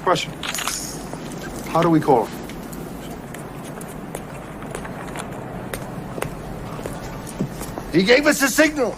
Question. How do we call him? He gave us a signal.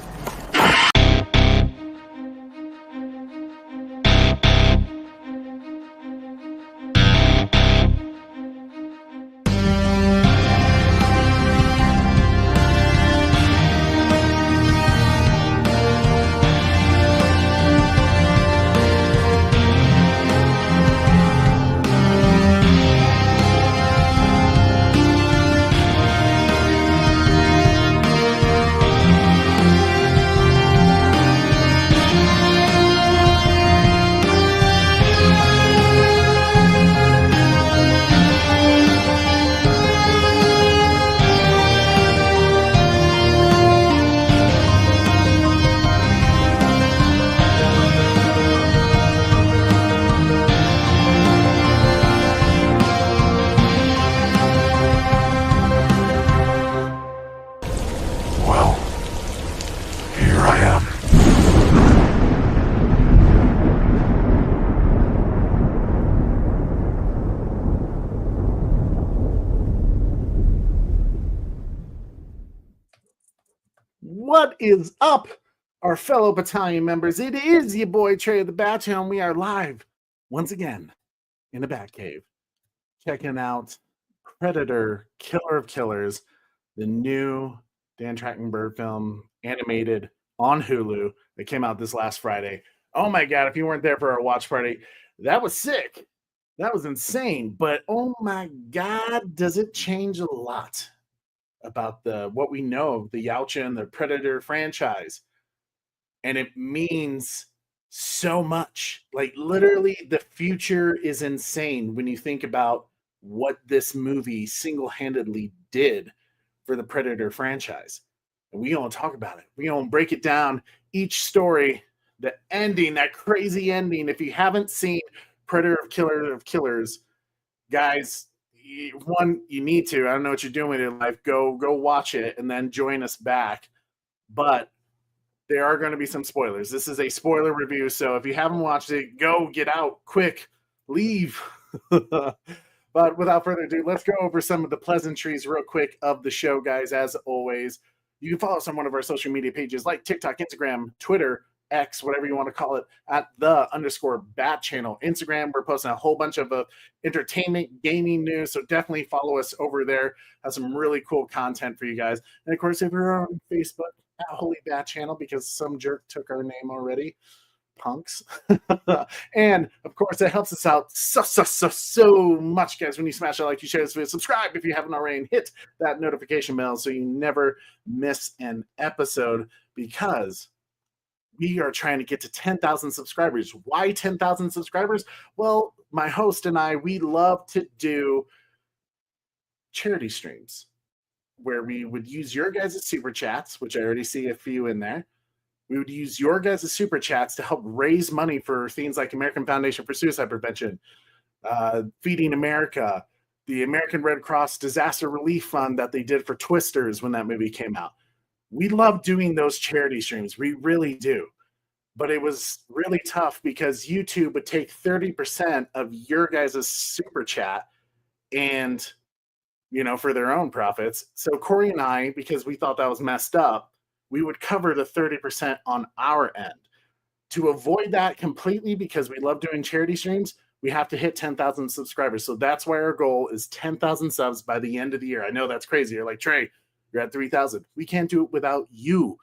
What is up, our fellow battalion members? It is your boy Trey of the Bat Channel, and we are live once again in the Bat Cave, checking out Predator, Killer of Killers, the new Dan Trachtenberg film, animated on Hulu that came out this last Friday. Oh my God, if you weren't there for our watch party, that was sick. That was insane. But oh my God, does it change a lot about what we know of the Yautja and the Predator franchise. And it means so much. Like literally the future is insane when you think about what this movie single-handedly did for the Predator franchise. And we don't talk about it. We don't break it down, each story, the ending, that crazy ending. If you haven't seen Predator of Killers, guys, one, you need to. I don't know what you're doing with your life. Go watch it and then join us back. But there are going to be some spoilers. This is a spoiler review, so if you haven't watched it, go get out quick, leave. But without further ado, let's go over some of the pleasantries real quick of the show, guys. As always, you can follow us on one of our social media pages like TikTok, Instagram, Twitter, X, whatever you want to call it, at _Bat Channel. Instagram, we're posting a whole bunch of entertainment, gaming news, so definitely follow us over there. Have some really cool content for you guys. And of course, if you're on Facebook, at Holy Bat Channel, because some jerk took our name already, punks. And of course, it helps us out so much, guys, when you smash that like, you share this video, subscribe if you haven't already, and hit that notification bell so you never miss an episode, because we are trying to get to 10,000 subscribers. Why 10,000 subscribers? Well, my host and I, we love to do charity streams where we would use your guys' super chats, which I already see a few in there. We would use your guys' super chats to help raise money for things like American Foundation for Suicide Prevention, Feeding America, the American Red Cross Disaster Relief Fund that they did for Twisters when that movie came out. We love doing those charity streams. We really do. But it was really tough because YouTube would take 30% of your guys' super chat and, for their own profits. So Corey and I, because we thought that was messed up, we would cover the 30% on our end. To avoid that completely, because we love doing charity streams, we have to hit 10,000 subscribers. So that's why our goal is 10,000 subs by the end of the year. I know that's crazy. You're like, Trey, you're at 3,000. We can't do it without you.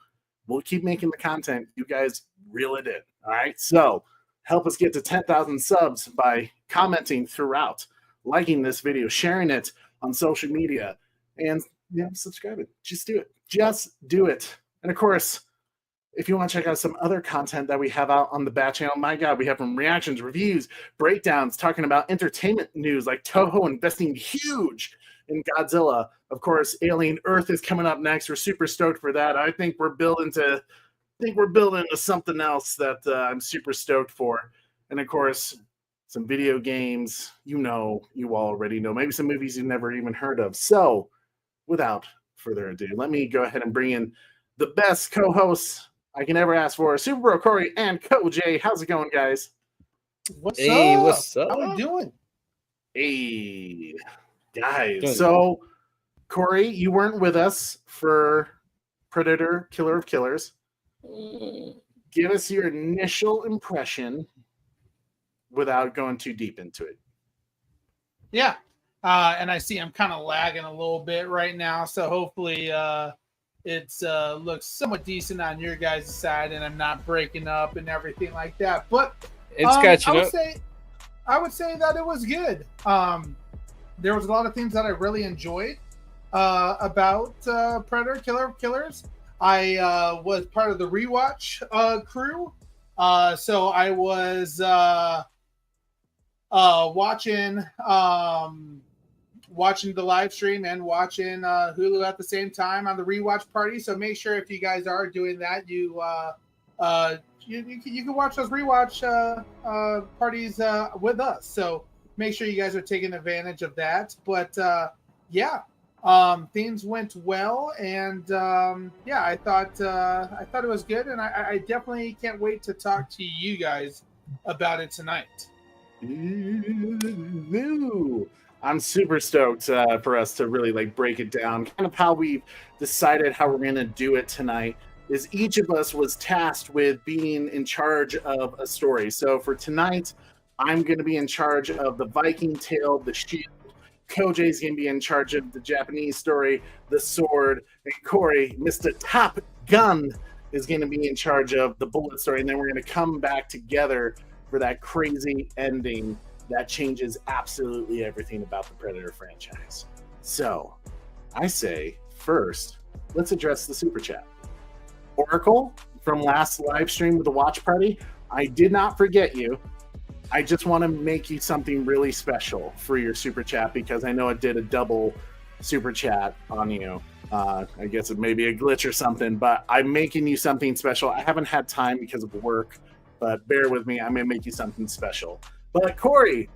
We'll keep making the content. You guys reel it in. All right. So help us get to 10,000 subs by commenting throughout, liking this video, sharing it on social media, and subscribing. Just do it. Just do it. And of course, if you want to check out some other content that we have out on the Bat Channel, my God, we have from reactions, reviews, breakdowns, talking about entertainment news like Toho investing huge in Godzilla. Of course, Alien Earth is coming up next. We're super stoked for that. I think we're building to something else that I'm super stoked for. And of course, some video games, you all already know, maybe some movies you've never even heard of. So without further ado, let me go ahead and bring in the best co-hosts I can ever ask for, Super Bro Corey and Kojay. How's it going, guys? What's Hey, up? what's up? How we doing? Hey, guys. Doing- So, Corey, you weren't with us for Predator, Killer of Killers. Give us your initial impression without going too deep into it. Yeah. And I see I'm kind of lagging a little bit right now, so hopefully it's looks somewhat decent on your guys' side, and I'm not breaking up and everything like that. But It's catching up. I would say that it was good. There was a lot of things that I really enjoyed about Predator, Killer of Killers. I was part of the rewatch crew, so I was watching the live stream and watching Hulu at the same time on the rewatch party. So make sure if you guys are doing that, you can watch those rewatch parties with us. So make sure you guys are taking advantage of that. But things went well, and I thought it was good, and I definitely can't wait to talk to you guys about it tonight. Ooh. I'm super stoked for us to really break it down. Kind of how we've decided how we're going to do it tonight is each of us was tasked with being in charge of a story. So for tonight, I'm going to be in charge of the Viking tale, the shield. Kojay's going to be in charge of the Japanese story, the sword. And Corey, Mr. Top Gun, is going to be in charge of the bullet story. And then we're going to come back together for that crazy ending that changes absolutely everything about the Predator franchise. So, I say, first, let's address the super chat. Oracle, from last live stream with the watch party, I did not forget you. I just want to make you something really special for your super chat because I know it did a double super chat on you. I guess it may be a glitch or something, but I'm making you something special. I haven't had time because of work, but bear with me. I'm going to make you something special. But Corey,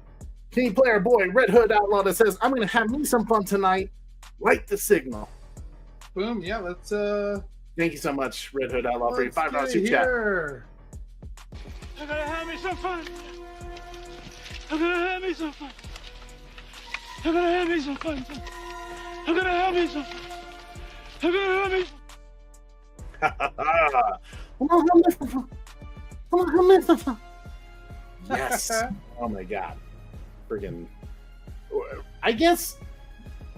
King Player Boy, Red Hood Outlaw that says, I'm going to have me some fun tonight. Light the signal. Boom. Yeah, let's... Thank you so much, Red Hood Outlaw, for your $5 super chat. I'm going to have me some fun. I'm going to have me some fun. I'm going to have me some fun. I'm going to have me some fun. I'm going to have me some fun. Yes. Oh my god. Friggin'. I guess,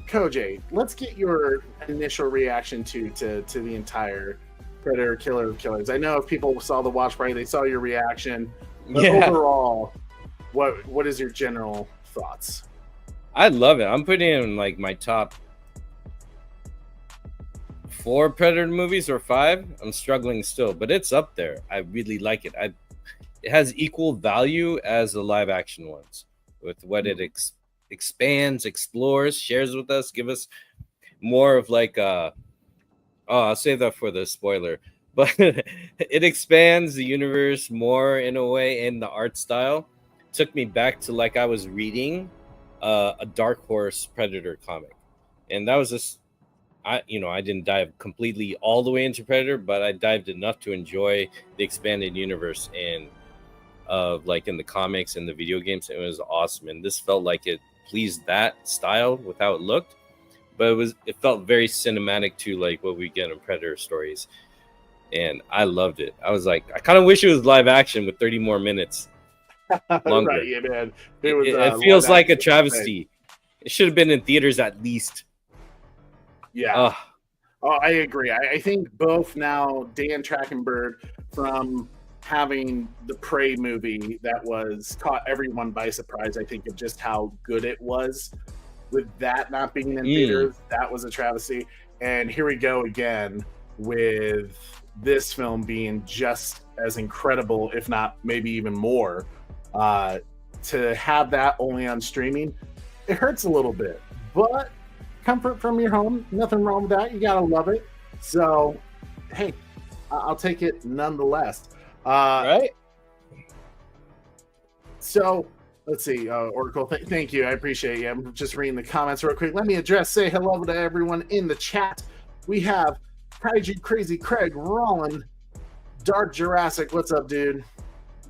Kojay, let's get your initial reaction to the entire Predator Killer of Killers. I know if people saw the watch party, they saw your reaction. But overall, what is your general thoughts? I love it. I'm putting in like my top 4 Predator movies or 5. I'm struggling still, but it's up there. I really like it. It has equal value as the live action ones with what it expands, explores, shares with us, give us more of like I'll save that for the spoiler, but it expands the universe more in a way, in the art style. Took me back to like I was reading a Dark Horse Predator comic, and that was just I didn't dive completely all the way into Predator, but I dived enough to enjoy the expanded universe and like in the comics and the video games. It was awesome, and this felt like it pleased that style with how it looked, but it felt very cinematic to like what we get in Predator stories, and I loved it. I was like, I kind of wish it was live action with 30 more minutes longer. Right, yeah, man. It feels like a travesty. It should have been in theaters at least. Yeah. I agree. I think both now Dan Trachtenberg, from having the Prey movie that caught everyone by surprise, I think, of just how good it was. With that not being in theaters, that was a travesty. And here we go again with this film being just as incredible, if not maybe even more. To have that only on streaming, it hurts a little bit. But comfort from your home, nothing wrong with that. You gotta love it. So, hey, I'll take it nonetheless. Right? So, let's see. Oracle, thank you. I appreciate you. I'm just reading the comments real quick. Let me say hello to everyone in the chat. We have Kaiju Crazy Craig, Rollin, Dark Jurassic. What's up, dude?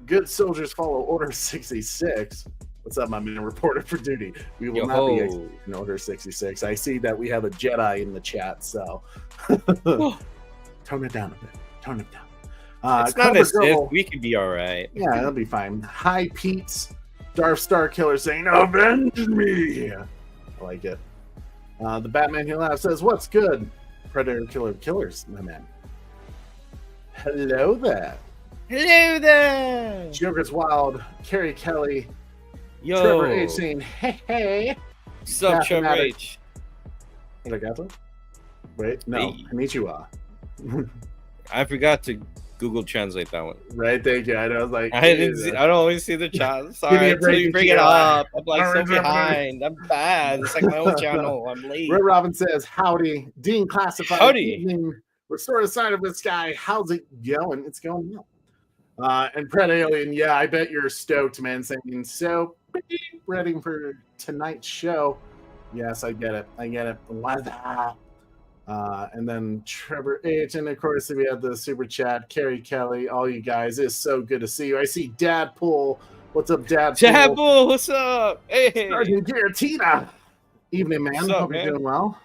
Good soldiers follow Order 66. What's up, my man? Reporter for duty. We will not Yo-ho. be executing Order 66. I see that we have a Jedi in the chat, so tone it down a bit. Tone it down. It's not Cobra as Girl- if we could be all right. Yeah, that'll be fine. Hi, Pete's Darth Star Killer saying, "Avenge me." I like it. The Batman Who Laughs says, "What's good, Predator Killer Killers, my man." Hello there. Hello there. Joker's Wild, Carrie Kelly, Yo. Trevor H saying, "Hey, hey." Sub Trevor Mathematic- H. Arigato? Wait, no, Hey. Konnichiwa. I forgot to Google Translate that one. Right, thank you. I was like, I don't always see the chat. Give me Sorry, a until break, you bring it TTI. up. I'm like so behind. I'm bad. It's like my own channel. I'm late. Red Robin says, "Howdy, Dean Classified. Howdy. Evening. Restore the side of the sky. How's it going? It's going well." And Pred Alien, yeah, I bet you're stoked, man. Saying so ready for tonight's show. Yes, I get it. I get it. What's that? And then Trevor H, and of course we have the super chat. Carrie Kelly, all you guys, it's so good to see you. I see Dadpool. What's up, Dadpool? Jabu, what's up? Hey. Sergeant Giratina. Evening, man. What's up, Hope man? you're doing well.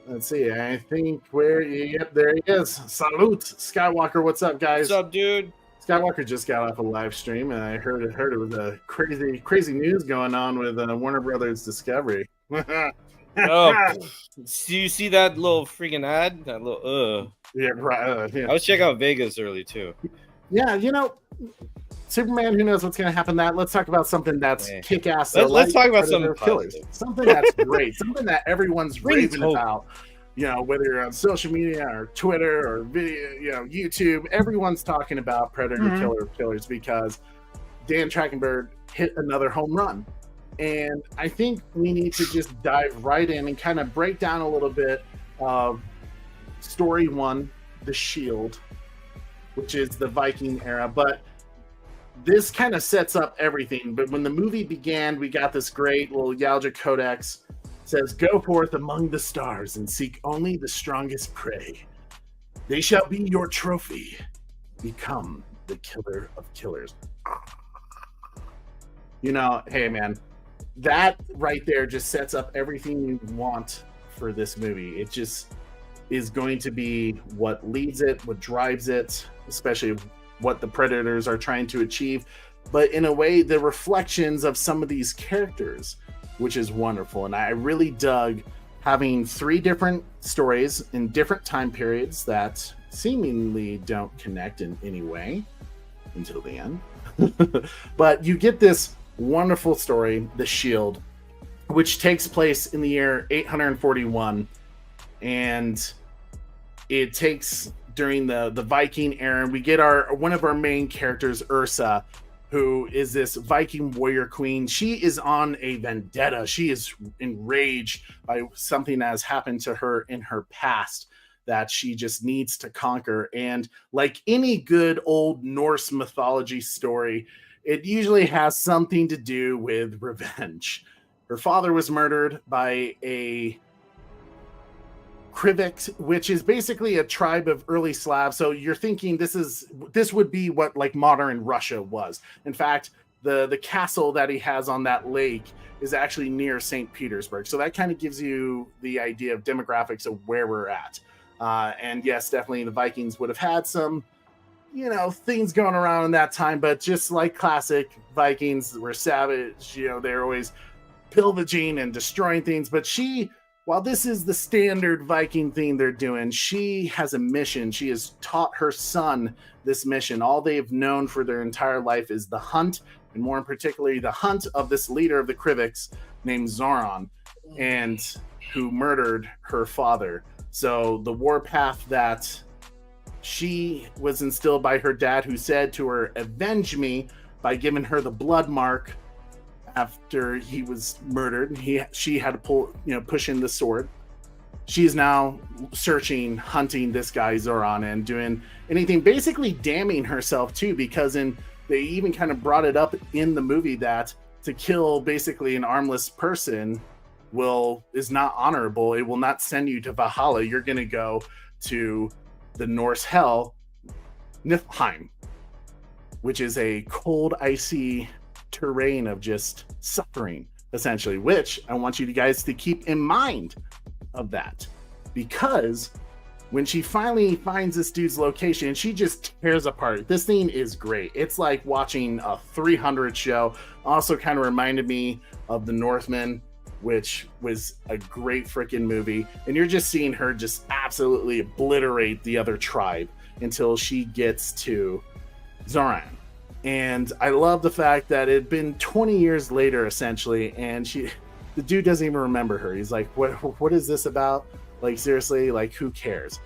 Let's see. I think yep, there he is. Salute, Skywalker. What's up, guys? What's up, dude? Skywalker just got off a live stream, and I heard it was a crazy news going on with Warner Brothers Discovery. Oh, do you see that little freaking ad? That little Yeah, right. I was checking out Vegas early too. Yeah, Superman. Who knows what's going to happen? Let's talk about something that's Yeah. kick-ass. Let's talk about Predator something killers. positive. Something that's great. Something that everyone's Brings raving hope. about. Whether you're on social media or Twitter or video, YouTube, everyone's talking about Predator Killers because Dan Trachtenberg hit another home run. And I think we need to just dive right in and kind of break down a little bit of story one, The Shield, which is the Viking era. But this kind of sets up everything. But when the movie began, we got this great little Yalja Codex. Says, "Go forth among the stars and seek only the strongest prey. They shall be your trophy. Become the killer of killers." Hey man, that right there just sets up everything you want for this movie. It just is going to be what leads it, what drives it, especially what the Predators are trying to achieve. But in a way, the reflections of some of these characters, which is wonderful. And I really dug having 3 different stories in different time periods that seemingly don't connect in any way until the end. But you get this wonderful story, The Shield, which takes place in the year 841. And it takes during the Viking era. We get one of our main characters, Ursa, who is this Viking warrior queen. She is on a vendetta. She is enraged by something that has happened to her in her past that she just needs to conquer. And like any good old Norse mythology story, it usually has something to do with revenge. Her father was murdered by a Krivik, which is basically a tribe of early Slavs. So you're thinking this would be what like modern Russia was. In fact, the castle that he has on that lake is actually near St. Petersburg. So that kind of gives you the idea of demographics of where we're at. And yes, definitely the Vikings would have had some, things going around in that time, but just like classic Vikings were savage, they're always pillaging and destroying things. But while this is the standard Viking thing they're doing, she has a mission. She has taught her son this mission. All they've known for their entire life is the hunt, and more in particularly the hunt of this leader of the Kriviks named Zoran, and who murdered her father. So the warpath that she was instilled by her dad, who said to her, "Avenge me," by giving her the blood mark after he was murdered. She had to push in the sword. She is now searching, hunting this guy Zoran, and doing anything, basically damning herself too, because they even kind of brought it up in the movie that to kill basically an armless person is not honorable. It will not send you to Valhalla. You're going to go to the Norse hell, Niflheim. which is a cold, icy terrain of just suffering, essentially, which I want you guys to keep in mind of that, because when she finally finds this dude's location, she just tears apart. This thing is great. It's like watching a 300 show. Also kind of reminded me of The Northman, which was a great freaking movie. And you're just seeing her just absolutely obliterate the other tribe until she gets to Zoran. And I love the fact that it had been 20 years later, essentially, and the dude doesn't even remember her. He's like, what is this about? Like, seriously, like, who cares?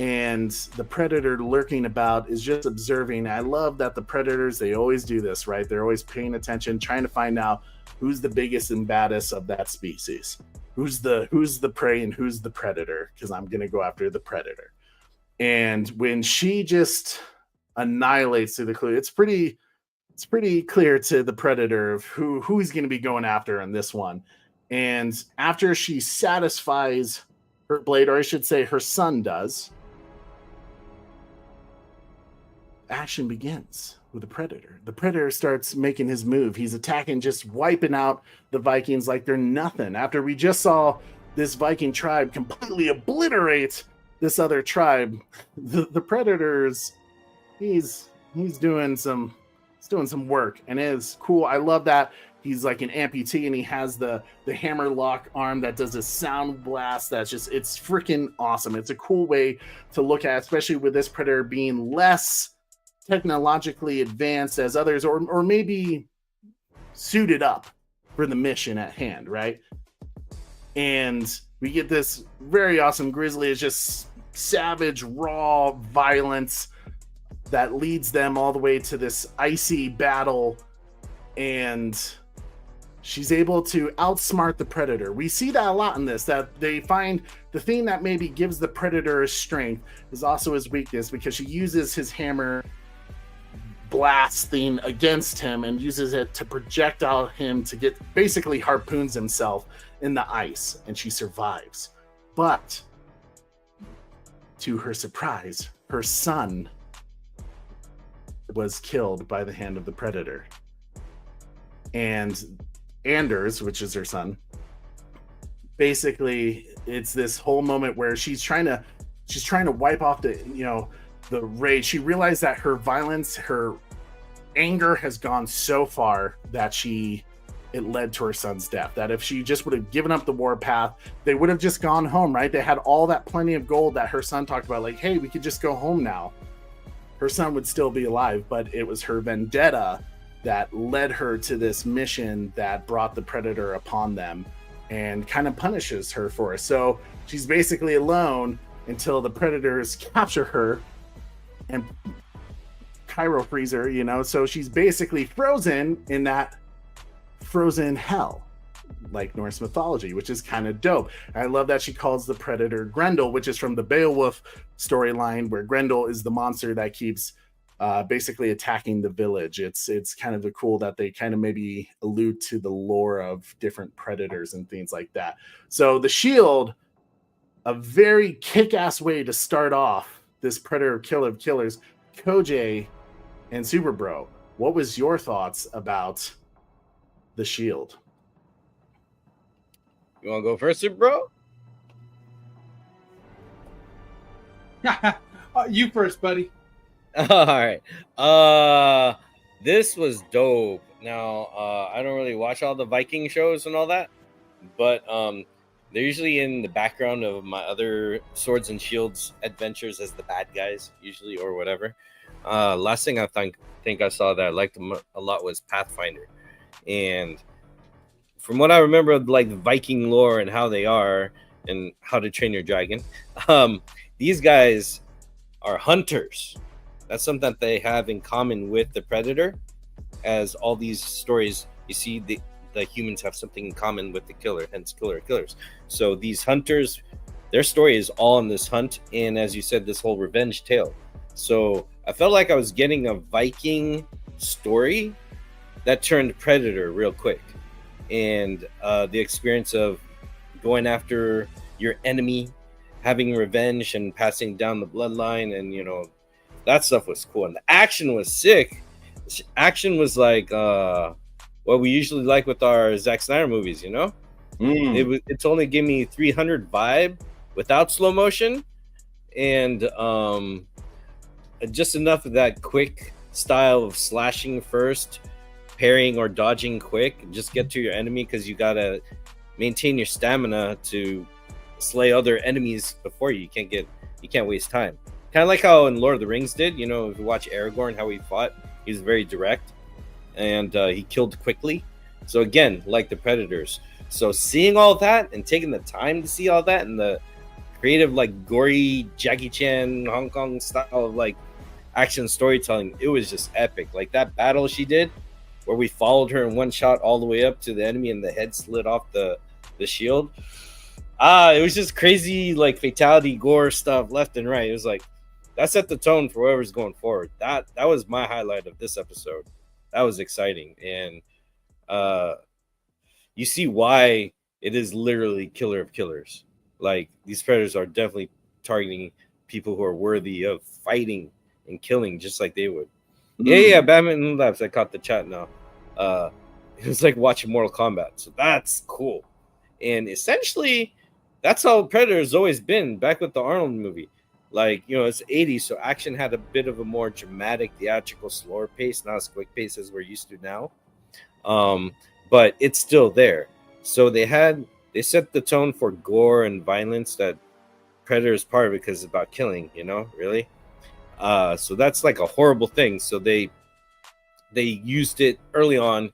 And the predator lurking about is just observing. I love that the predators, they always do this, right? They're always paying attention, trying to find out who's the biggest and baddest of that species. Who's the prey and who's the predator? Because I'm going to go after the predator. And when she just annihilates through the clue, it's pretty clear to the predator of who he's going to be going after in this one. And after she satisfies her blade, or I should say her son does, action begins with the predator. The predator starts making his move. He's attacking, just wiping out the Vikings like they're nothing. After we just saw this Viking tribe completely obliterate this other tribe, the predators, he's doing some work, and it is cool. I love that he's like an amputee and he has the hammer lock arm that does a sound blast. That's just, it's freaking awesome. It's a cool way to look at, especially with this predator being less technologically advanced as others, or maybe suited up for the mission at hand, right? And we get this very awesome grizzly. It's just savage, raw violence that leads them all the way to this icy battle, and she's able to outsmart the predator. We see that a lot in this, that they find the thing that maybe gives the predator his strength is also his weakness, because she uses his hammer blast thing against him and uses it to projectile him to get, basically harpoons himself in the ice, and she survives. But to her surprise, her son was killed by the hand of the predator. And Anders, which is her son, basically it's this whole moment where she's trying to wipe off the rage. She realized that her violence, her anger has gone so far that it led to her son's death. That if she just would have given up the war path, they would have just gone home, right? They had all that plenty of gold that her son talked about, like, hey, we could just go home now. Her son would still be alive, but it was her vendetta that led her to this mission that brought the predator upon them and kind of punishes her for it. So she's basically alone until the predators capture her and cryo freeze her, so she's basically frozen in that frozen hell, like Norse mythology, which is kind of dope. I love that she calls the predator Grendel, which is from the Beowulf storyline, where Grendel is the monster that keeps basically attacking the village. It's kind of cool that they kind of maybe allude to the lore of different predators and things like that. So the shield, a very kick-ass way to start off this predator killer of killers. Kojay and Super Bro, what was your thoughts about the shield? You want to go first, bro? You first, buddy. All right. This was dope. Now, I don't really watch all the Viking shows and all that, but they're usually in the background of my other Swords and Shields adventures as the bad guys, usually, or whatever. Last thing I think I saw that I liked a lot was Pathfinder, and from what I remember of like Viking lore and how they are and how to train your dragon, these guys are hunters. That's something that they have in common with the predator. As all these stories, you see the humans have something in common with the killer, hence killer of killers. So these hunters, their story is all in this hunt, and as you said, this whole revenge tale. So I felt like I was getting a Viking story that turned predator real quick. And the experience of going after your enemy, having revenge and passing down the bloodline, and that stuff was cool, and the action was sick. action was like what we usually like with our Zack Snyder movies, you know. It's only give me 300 vibe without slow motion, and just enough of that quick style of slashing first, parrying or dodging quick, just get to your enemy, because you gotta maintain your stamina to slay other enemies before you. You can't waste time. Kind of like how in Lord of the Rings did, you know, if you watch Aragorn, how he fought, he was very direct, and he killed quickly. So again, like the Predators. So seeing all that and taking the time to see all that, and the creative, like gory Jackie Chan Hong Kong style of like action storytelling, it was just epic. Like that battle she did, where we followed her in one shot all the way up to the enemy and the head slid off the shield. It was just crazy, like fatality gore stuff left and right. It was like that set the tone for whoever's going forward. That was my highlight of this episode. That was exciting, and you see why it is literally killer of killers. Like these predators are definitely targeting people who are worthy of fighting and killing, just like they would. Yeah, Batman Labs. I caught the chat now. It was like watching Mortal Kombat, so that's cool. And essentially, that's how Predator's always been. Back with the Arnold movie, like, you know, it's 80s, so action had a bit of a more dramatic, theatrical, slower pace, not as quick pace as we're used to now. But it's still there. So they set the tone for gore and violence that Predator is part of it, because it's about killing, you know, really. So that's like a horrible thing. So they used it early on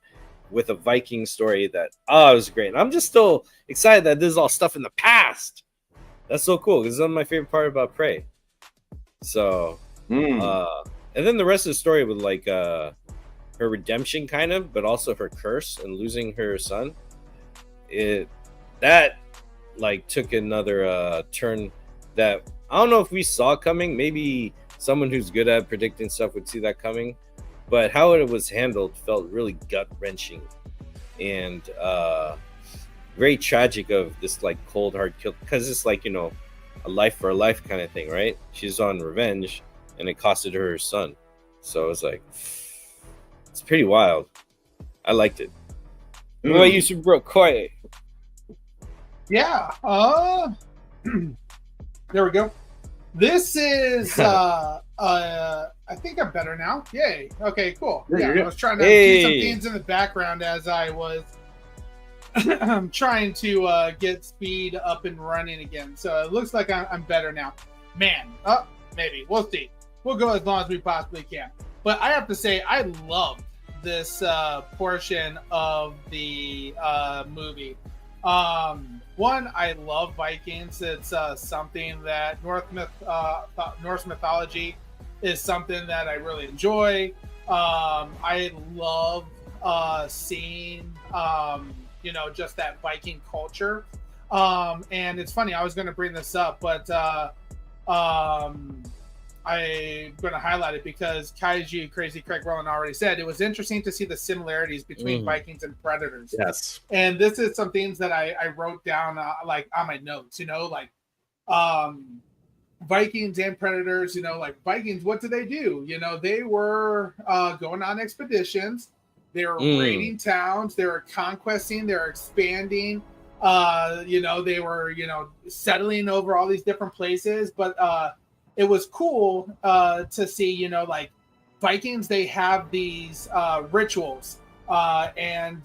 with a Viking story that it was great. And I'm just still excited that this is all stuff in the past. That's so cool, because it's my favorite part about Prey. So and then the rest of the story with like her redemption kind of, but also her curse and losing her son. That like took another turn that I don't know if we saw coming. Maybe someone who's good at predicting stuff would see that coming, but how it was handled felt really gut-wrenching and very tragic, of this like cold hard kill, because it's like, you know, a life for a life kind of thing, right? She's on revenge and it costed her son. So it's like, it's pretty wild. I liked it. What about you, Super Bro Kojay? Yeah. There we go. This is I think I'm better now. Yay. Okay, cool. Yeah, I was trying to do some things in the background as I was trying to get speed up and running again. So it looks like I'm better now. Man, maybe. We'll see. We'll go as long as we possibly can. But I have to say, I loved this portion of the movie. One, I love Vikings. It's something that Norse mythology is something that I really enjoy. I love seeing you know, just that Viking culture. And it's funny, I was going to bring this up, but I'm going to highlight it because Kaiji Crazy Craig Rowland already said it was interesting to see the similarities between Vikings and Predators. Yes. And this is some things that I wrote down like on my notes, you know, like Vikings and Predators, you know, like Vikings, what did they do? You know, they were going on expeditions. They were raiding towns. They were conquesting. They were expanding. You know, they were, you know, settling over all these different places. But it was cool to see, you know, like Vikings, they have these rituals and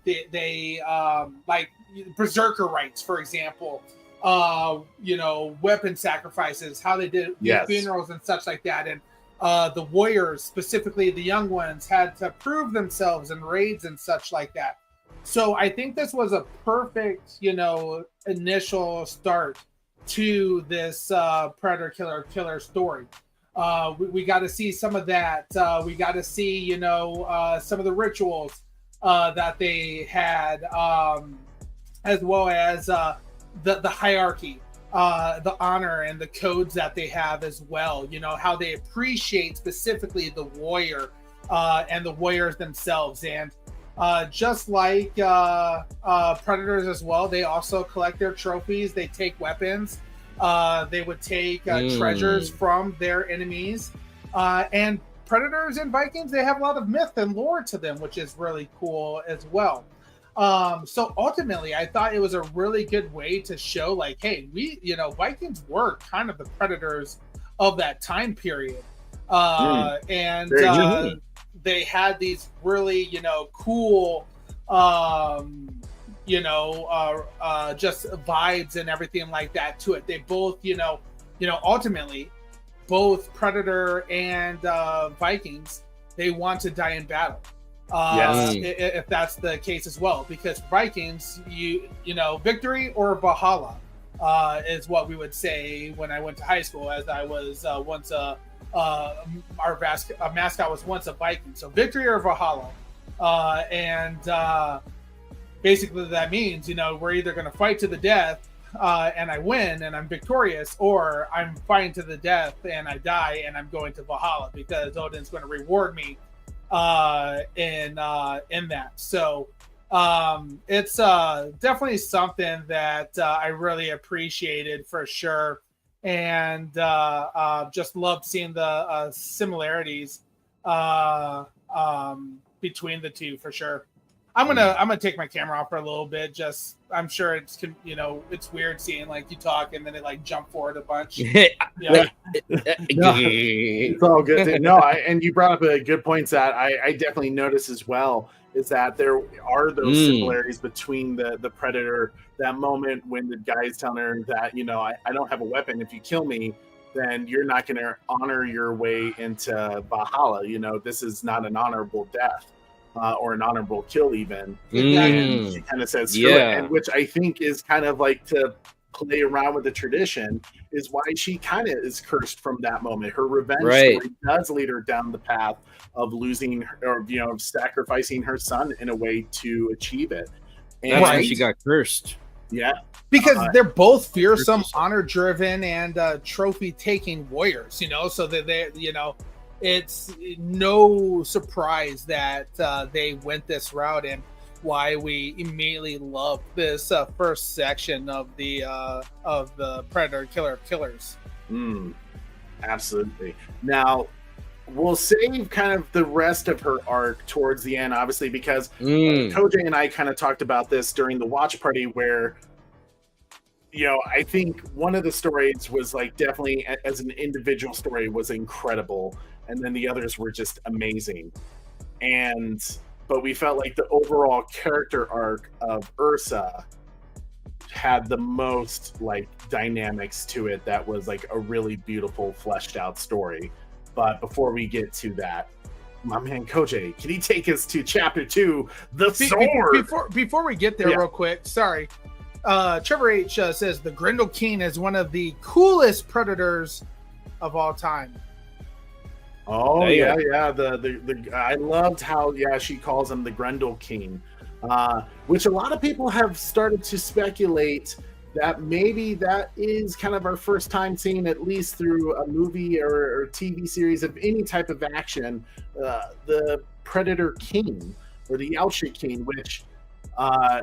they like berserker rites, for example, you know, weapon sacrifices, how they did funerals and such like that. And the warriors, specifically the young ones, had to prove themselves in raids and such like that. So I think this was a perfect, you know, initial start to this Predator Killer story. We got to see some of that. We got to see, you know, some of the rituals that they had, as well as the hierarchy, the honor and the codes that they have as well. You know, how they appreciate specifically the warrior and the warriors themselves. And just like Predators as well, they also collect their trophies. They take weapons. They would take treasures from their enemies. And Predators and Vikings, they have a lot of myth and lore to them, which is really cool as well. So ultimately, I thought it was a really good way to show, like, hey, Vikings were kind of the predators of that time period. And they had these really, cool, just vibes and everything like that to it. They both, ultimately, both Predator and Vikings, they want to die in battle. If that's the case as well, because Vikings, victory or Valhalla is what we would say when I went to high school, as I was once our mascot was once a Viking. So victory or Valhalla, and basically that means we're either going to fight to the death and I win and I'm victorious, or I'm fighting to the death and I die and I'm going to Valhalla because Odin's going to reward me in that. So it's definitely something that I really appreciated for sure, and just loved seeing the similarities between the two for sure. I'm gonna take my camera off for a little bit. Just I'm sure it's it's weird seeing like you talk and then it like jump forward a bunch. It's all good. No, and you brought up a good point that I definitely noticed as well, is that there are those similarities between the Predator. That moment when the guy is telling her that I don't have a weapon. If you kill me, then you're not going to honor your way into Valhalla. This is not an honorable death. Or an honorable kill, even. And she kind of says, screw it. And which I think is kind of like to play around with the tradition, is why she kind of is cursed from that moment. Her revenge story does lead her down the path of losing or sacrificing her son in a way to achieve it. And that's why she got cursed. Yeah. Because they're both fearsome, honor-driven, and trophy-taking warriors, so that they it's no surprise that they went this route, and why we immediately love this first section of the Predator Killer of Killers. Absolutely. Now, we'll save kind of the rest of her arc towards the end, obviously, because Kojay and I kind of talked about this during the watch party, where I think one of the stories was like definitely as an individual story was incredible, and then the others were just amazing. But we felt like the overall character arc of Ursa had the most like dynamics to it. That was like a really beautiful, fleshed out story. But before we get to that, my man Kojay, can he take us to chapter 2, the sword? Before we get there, real quick, sorry. Trevor H says the Grendel King is one of the coolest predators of all time. Oh yeah. The I loved how she calls him the Grendel King, which a lot of people have started to speculate that maybe that is kind of our first time seeing, at least through a movie or TV series of any type of action, the Predator King or the Yaoshi King, which I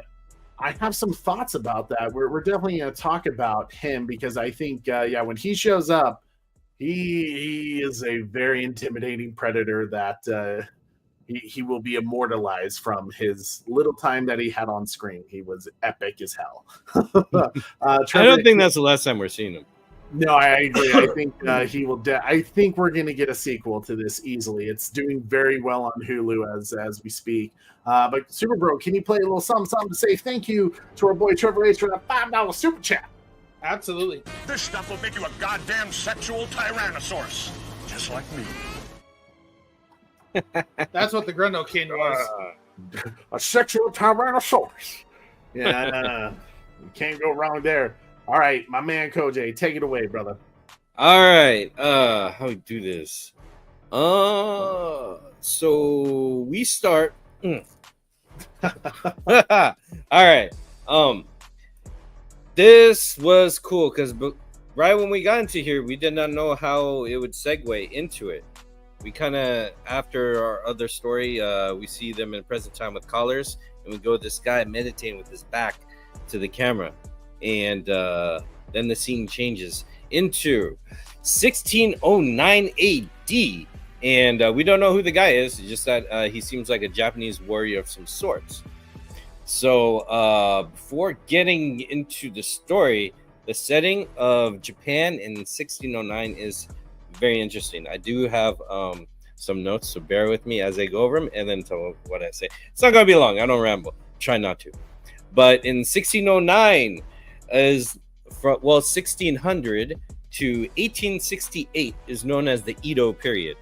have some thoughts about that. We're definitely going to talk about him, because I think when he shows up, he is a very intimidating predator that he will be immortalized from his little time that he had on screen. He was epic as hell. I don't think that's the last time we're seeing him. No, I agree. I think he will. I think we're going to get a sequel to this easily. It's doing very well on Hulu as we speak. But Super Bro, can you play a little something to say thank you to our boy Trevor H for that $5 super chat? Absolutely. This stuff will make you a goddamn sexual tyrannosaurus, just like me. That's what the Grendel King was. A sexual tyrannosaurus. Yeah, you can't go wrong there. All right, my man Kojay, take it away, brother. All right, how do we do this? So we start. All right. This was cool because right when we got into here, we did not know how it would segue into it. We kind of, after our other story, we see them in present time with collars, and we go this guy meditating with his back to the camera, and then the scene changes into 1609 AD And we don't know who the guy is. It's just that he seems like a Japanese warrior of some sorts. So before getting into the story, the setting of Japan in 1609 is very interesting. I do have some notes, so bear with me as I go over them and then tell what I say. It's not going to be long. I don't ramble. Try not to. But in 1609 is from 1600 to 1868 is known as the Edo period.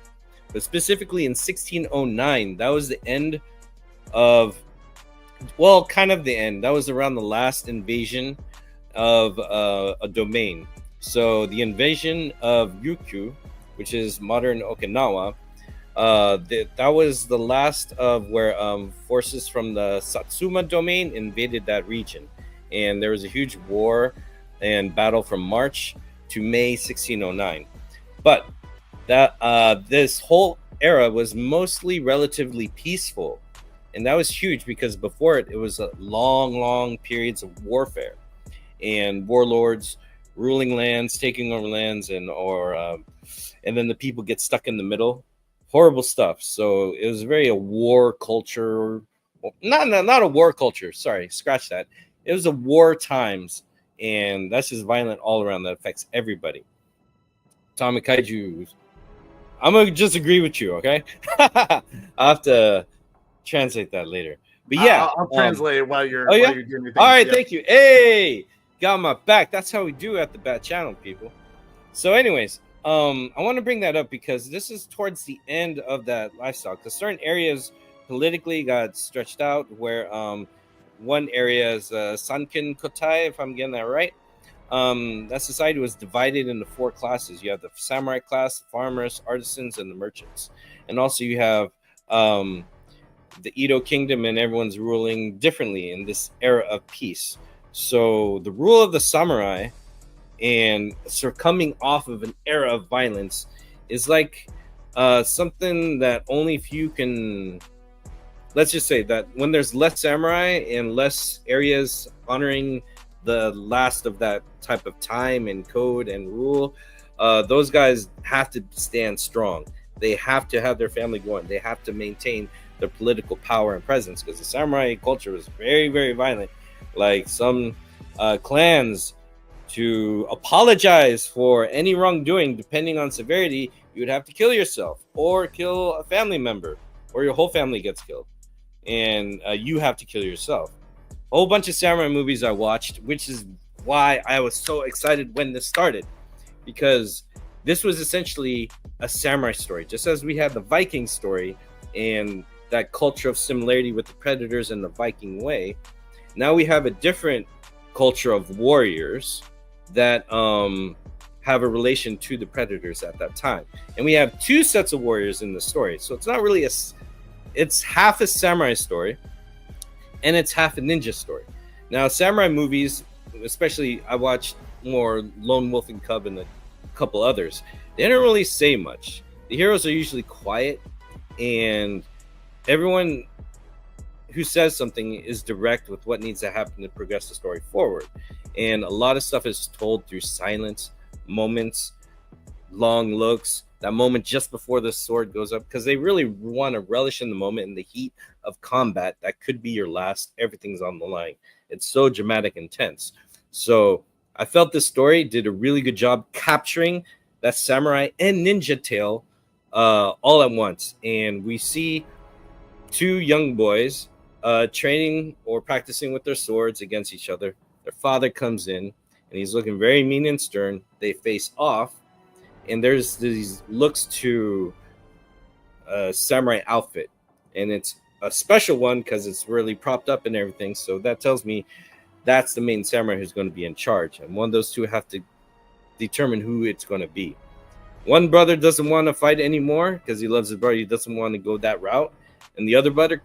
But specifically in 1609, that was the end of, well, kind of the end. That was around the last invasion of a domain. So the invasion of Ryukyu, which is modern Okinawa, that was the last of where forces from the Satsuma domain invaded that region. And there was a huge war and battle from March to May 1609. But that this whole era was mostly relatively peaceful, and that was huge because before it was a long periods of warfare and warlords ruling lands, taking over lands, and then the people get stuck in the middle. Horrible stuff. So it was very a war culture. Well, not a war culture. Sorry, scratch that. It was a war times, and that's just violent all around. That affects everybody. Atomic Kaiju. I'm gonna just agree with you, okay? I'll have to translate that later. But yeah, I'll translate it while you're yeah? while you're doing your thing. All right, Yeah. thank you. Hey, got my back. That's how we do at the Bat Channel, people. So, anyways, I want to bring that up because this is towards the end of that lifestyle. Because certain areas politically got stretched out. Where one area is Sankin Kotai, if I'm getting that right. That society was divided into 4 classes. You have the samurai class, the farmers, artisans, and the merchants. And also you have the Edo kingdom, and everyone's ruling differently in this era of peace. So the rule of the samurai and coming off of an era of violence is like something that only few can. Let's just say that when there's less samurai and less areas honoring the last of that type of time and code and rule, those guys have to stand strong. They have to have their family going. They have to maintain their political power and presence, because the samurai culture was very violent. Like some clans, to apologize for any wrongdoing, depending on severity, you would have to kill yourself or kill a family member, or your whole family gets killed, and you have to kill yourself. A whole bunch of samurai movies I watched, which is why I was so excited when this started, because this was essentially a samurai story, just as we had the Viking story and that culture of similarity with the Predators and the Viking way. Now we have a different culture of warriors that have a relation to the Predators at that time, and we have 2 sets of warriors in the story. So it's not really it's half a samurai story and it's half a ninja story. Now, samurai movies, especially I watched more Lone Wolf and Cub and a couple others, they don't really say much. The heroes are usually quiet, and everyone who says something is direct with what needs to happen to progress the story forward. And a lot of stuff is told through silence, moments, long looks, that moment just before the sword goes up, because they really want to relish in the moment, in the heat of combat that could be your last. Everything's on the line. It's so dramatic and tense. So I felt this story did a really good job capturing that samurai and ninja tale all at once. And we see 2 young boys training or practicing with their swords against each other. Their father comes in, and he's looking very mean and stern. They face off, and there's these looks to a samurai outfit, and it's a special one because it's really propped up and everything. So that tells me that's the main samurai who's going to be in charge, and one of those 2 have to determine who it's going to be. One brother doesn't want to fight anymore because he loves his brother. He doesn't want to go that route, and the other brother,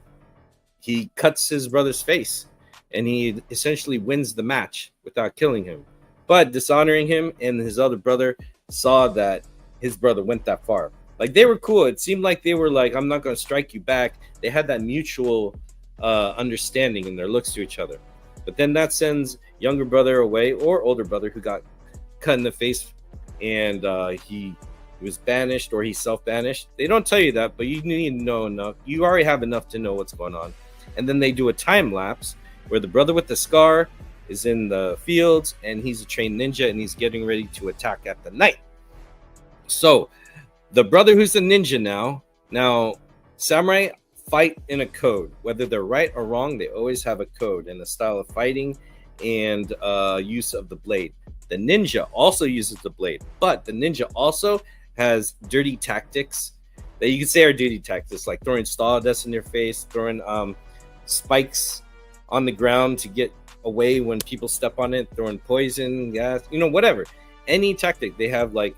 he cuts his brother's face, and he essentially wins the match without killing him, but dishonoring him. And his other brother saw that his brother went that far. Like, they were cool. It seemed like they were like, I'm not going to strike you back. They had that mutual understanding in their looks to each other. But then that sends younger brother away, or older brother, who got cut in the face, and he he was banished or he's self-banished. They don't tell you that, but you need to know enough. You already have enough to know what's going on. And then they do a time lapse where the brother with the scar is in the fields and he's a trained ninja and he's getting ready to attack at the night. So the brother who's a ninja now samurai fight in a code. Whether they're right or wrong, they always have a code and a style of fighting and use of the blade. The ninja also uses the blade, but the ninja also has dirty tactics that you can say are dirty tactics, like throwing sawdust in their face, throwing spikes on the ground to get away when people step on it, throwing poison, gas, whatever. Any tactic. They have like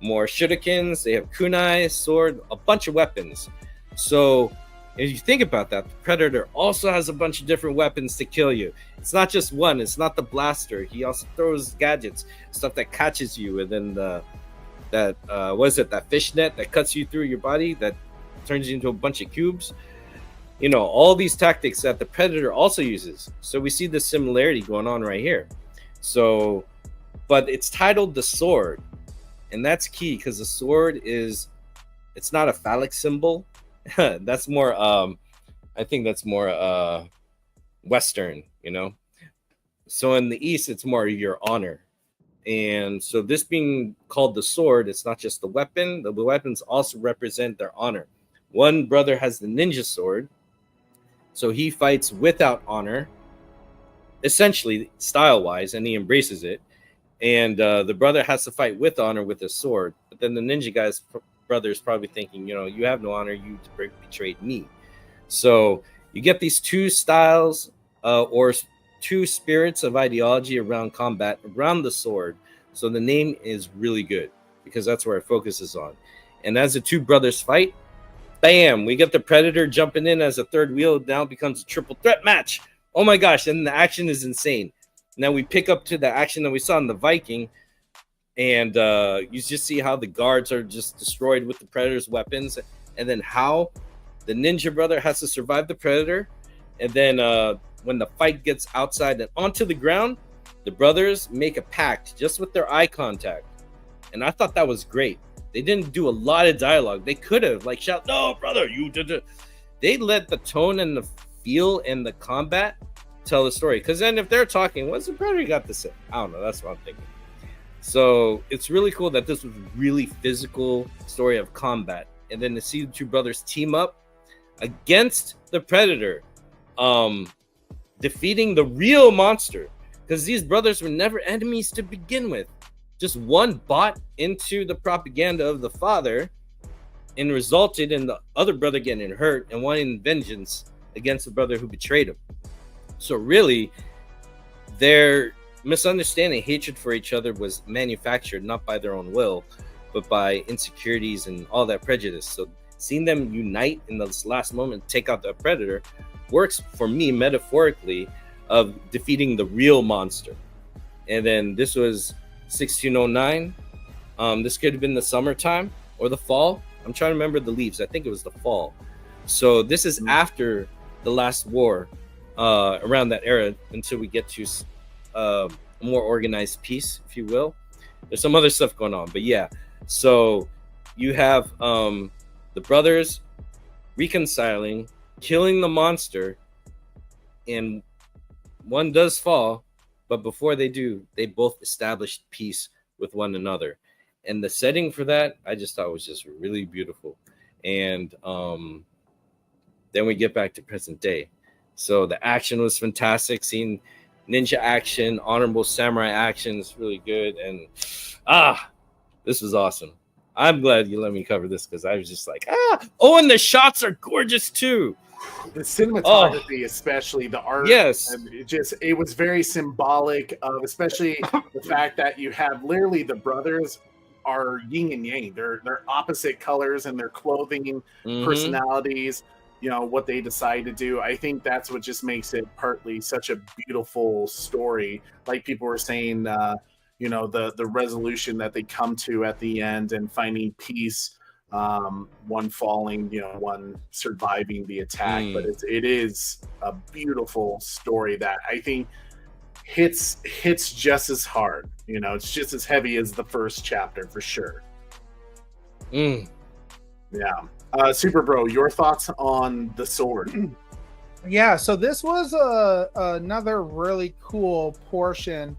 more shurikens, they have kunai, sword, a bunch of weapons. So if you think about that, the Predator also has a bunch of different weapons to kill you. It's not just one. It's not the blaster. He also throws gadgets, stuff that catches you, and then that fish net that cuts you through your body that turns you into a bunch of cubes. All these tactics that the Predator also uses. So we see the similarity going on right here. So, but it's titled the sword, and that's key because the sword it's not a phallic symbol. That's more I think that's more Western, So in the East, it's more your honor. And so this being called the sword, it's not just the weapon. The weapons also represent their honor. One brother has the ninja sword, so he fights without honor, essentially style-wise, and he embraces it. And the brother has to fight with honor with his sword. But then the ninja guy's brother is probably thinking, you have no honor, you betrayed me. So you get these two styles or two spirits of ideology around combat, around the sword. So the name is really good because that's where our focus is on. And as the two brothers fight, bam, we get the Predator jumping in as a third wheel. Now it becomes a triple threat match. Oh my gosh, and the action is insane. Now we pick up to the action that we saw in the Viking, and you just see how the guards are just destroyed with the Predator's weapons, and then how the ninja brother has to survive the Predator. And then when the fight gets outside and onto the ground, the brothers make a pact just with their eye contact. And I thought that was great. They didn't do a lot of dialogue. They could have shout, "No, brother, you did it." They let the tone and the feel and the combat tell the story. Because then if they're talking, what's the Predator got to say? I don't know. That's what I'm thinking. So it's really cool that this was a really physical story of combat. And then to see the two brothers team up against the Predator, defeating the real monster. Because these brothers were never enemies to begin with. Just one bought into the propaganda of the father and resulted in the other brother getting hurt and wanting vengeance against the brother who betrayed him. So really, their misunderstanding, hatred for each other was manufactured not by their own will, but by insecurities and all that prejudice. So seeing them unite in this last moment, take out the Predator, works for me metaphorically of defeating the real monster. And then this was 1609. This could have been the summertime or the fall. I'm trying to remember the leaves. I think it was the fall. So this is after the last war, around that era, until we get to a more organized peace, if you will. There's some other stuff going on, but yeah. So you have the brothers reconciling, killing the monster, and one does fall, but before they do, they both established peace with one another. And the setting for that, I just thought was just really beautiful. And then we get back to present day. So the action was fantastic. Seeing ninja action, honorable samurai action is really good. And this was awesome. I'm glad you let me cover this because I was just like, oh, and the shots are gorgeous too. The cinematography, especially the art, yes, it was very symbolic of, especially the fact that you have literally the brothers are yin and yang. They're opposite colors in their clothing, personalities, what they decide to do. I think that's what just makes it partly such a beautiful story. Like people were saying, the resolution that they come to at the end and finding peace. One falling, one surviving the attack, but it is a beautiful story that I think hits just as hard. It's just as heavy as the first chapter for sure. Mm. Yeah. Super Bro, your thoughts on the sword? Yeah, so this was another really cool portion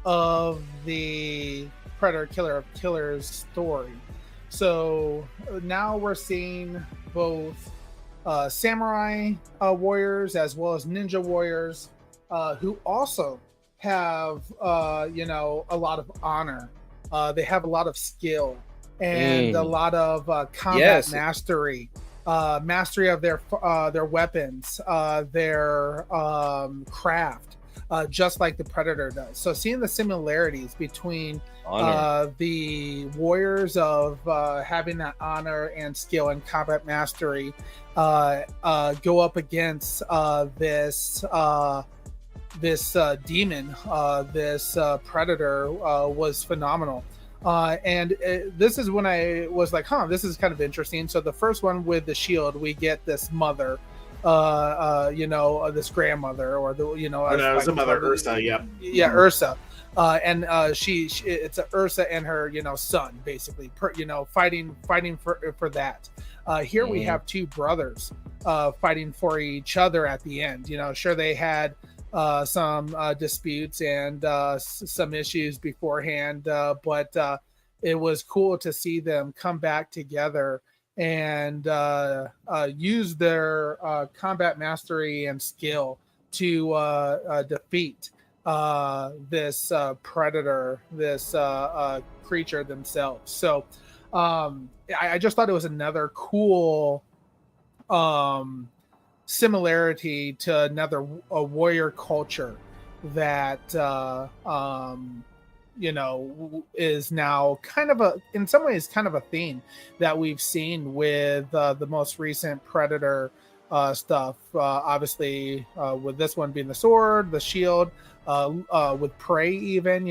of the Predator Killer of Killers story. So now we're seeing both samurai warriors as well as ninja warriors who also have a lot of honor. They have a lot of skill and a lot of combat mastery. Mastery of their weapons, their craft, just like the Predator does. So seeing the similarities between the warriors of having that honor and skill and combat mastery go up against this demon, this Predator was phenomenal. This is when I was like, this is kind of interesting. So the first one with the shield, we get this mother, this grandmother, or it was a mother, Ursa. Yeah, Ursa. And she it's a Ursa and her, son, basically, fighting for that. Here we have two brothers fighting for each other at the end. Sure, they had some disputes and some issues beforehand, but it was cool to see them come back together and use their combat mastery and skill to defeat this Predator, this creature themselves. So I just thought it was another cool similarity to another warrior culture that is now kind of in some ways kind of a theme that we've seen with the most recent Predator stuff. Obviously, with this one being the sword, the shield, with Prey, even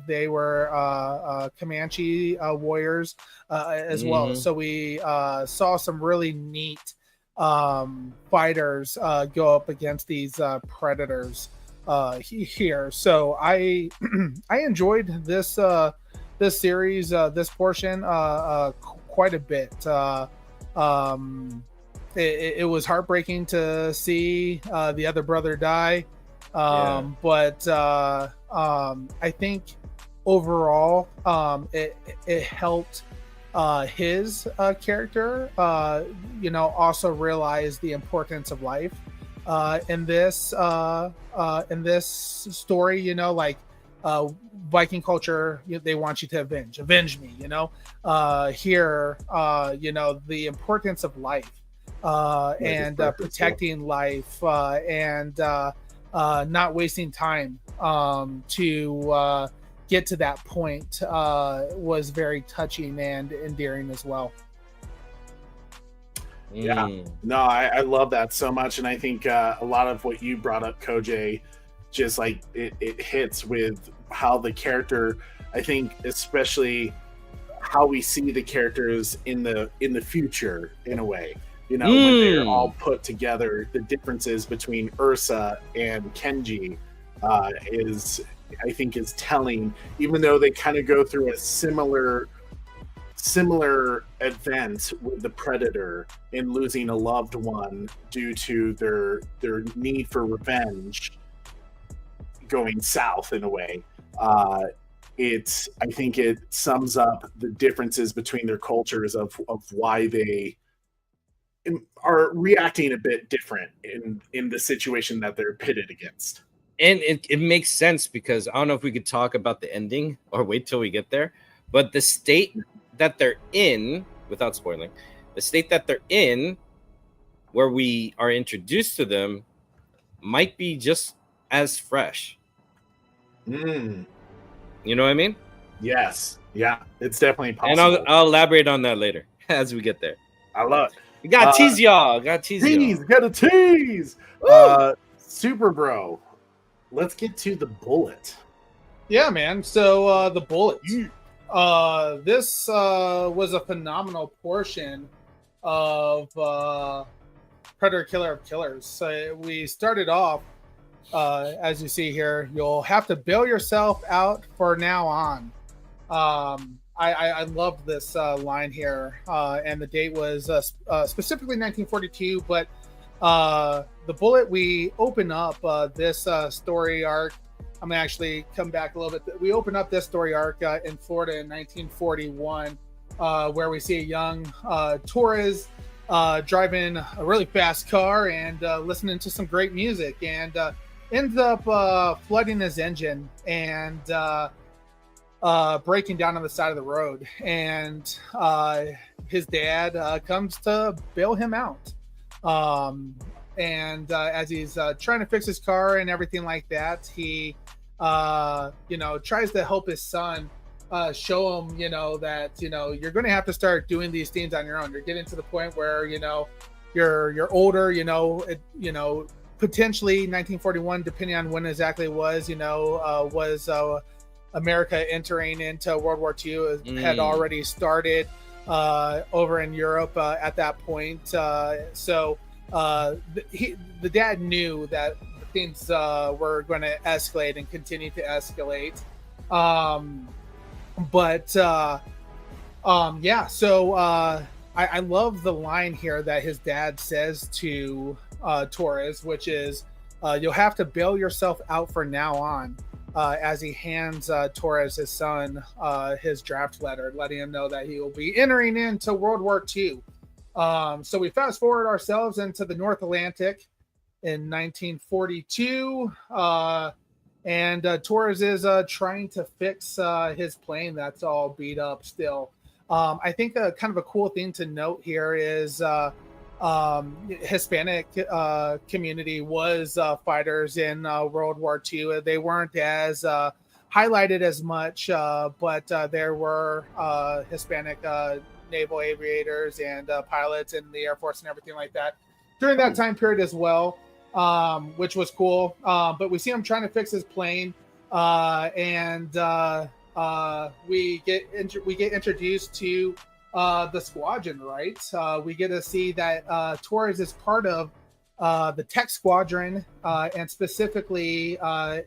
they were Comanche warriors as well. So we saw some really neat fighters go up against these Predators here. So I I enjoyed this this series, this portion quite a bit. It was heartbreaking to see the other brother die, but I think overall it helped his character also realize the importance of life in this story. Viking culture, they want you to avenge me, here the importance of life and protecting life and not wasting time to get to that point was very touching and endearing as well. Yeah, no, I love that so much, and I think a lot of what you brought up, Kojay, just like it hits with how the character, I think, especially how we see the characters in the future in a way. When they're all put together, the differences between Ursa and Kenji is telling, even though they kind of go through a similar event with the Predator in losing a loved one due to their need for revenge going south in a way. I think it sums up the differences between their cultures of why they are reacting a bit different in the situation that they're pitted against. And it makes sense, because I don't know if we could talk about the ending or wait till we get there, but the state that they're in, without spoiling, the state that they're in, where we are introduced to them, might be just as fresh. You know what I mean? Yes. Yeah, it's definitely possible. And I'll elaborate on that later as we get there. I love it. You gotta tease y'all. Gotta tease. Super Bro, let's get to the bullet. Yeah, man. So the bullet. This was a phenomenal portion of Predator Killer of Killers. So we started off, as you see here, you'll have to bail yourself out for now on. I loved this line here, and the date was specifically 1942. But the bullet we open up this story arc. I'm gonna actually come back a little bit. We open up this story arc in Florida in 1941, where we see a young Torres driving a really fast car and listening to some great music, and ends up flooding his engine and breaking down on the side of the road. And his dad comes to bail him out. And as he's trying to fix his car and everything like that, he tries to help his son, show him, that, you're going to have to start doing these things on your own. You're getting to the point where, you're older, potentially 1941, depending on when exactly it was, was America entering into World War II, had already started over in Europe at that point. So the dad knew that things were going to escalate and continue to escalate. I love the line here that his dad says to Torres, which is, you'll have to bail yourself out from now on, as he hands Torres, his son, his draft letter, letting him know that he will be entering into World War II. So we fast forward ourselves into the North Atlantic in 1942, and Torres is trying to fix his plane that's all beat up still. I think kind of a cool thing to note here is Hispanic community was fighters in World War II. They weren't as highlighted as much, but there were Hispanic naval aviators and pilots in the Air Force and everything like that during that time period as well, which was cool. But we see him trying to fix his plane, and we get introduced to the squadron, right? We get to see that Torres is part of the tech squadron, and specifically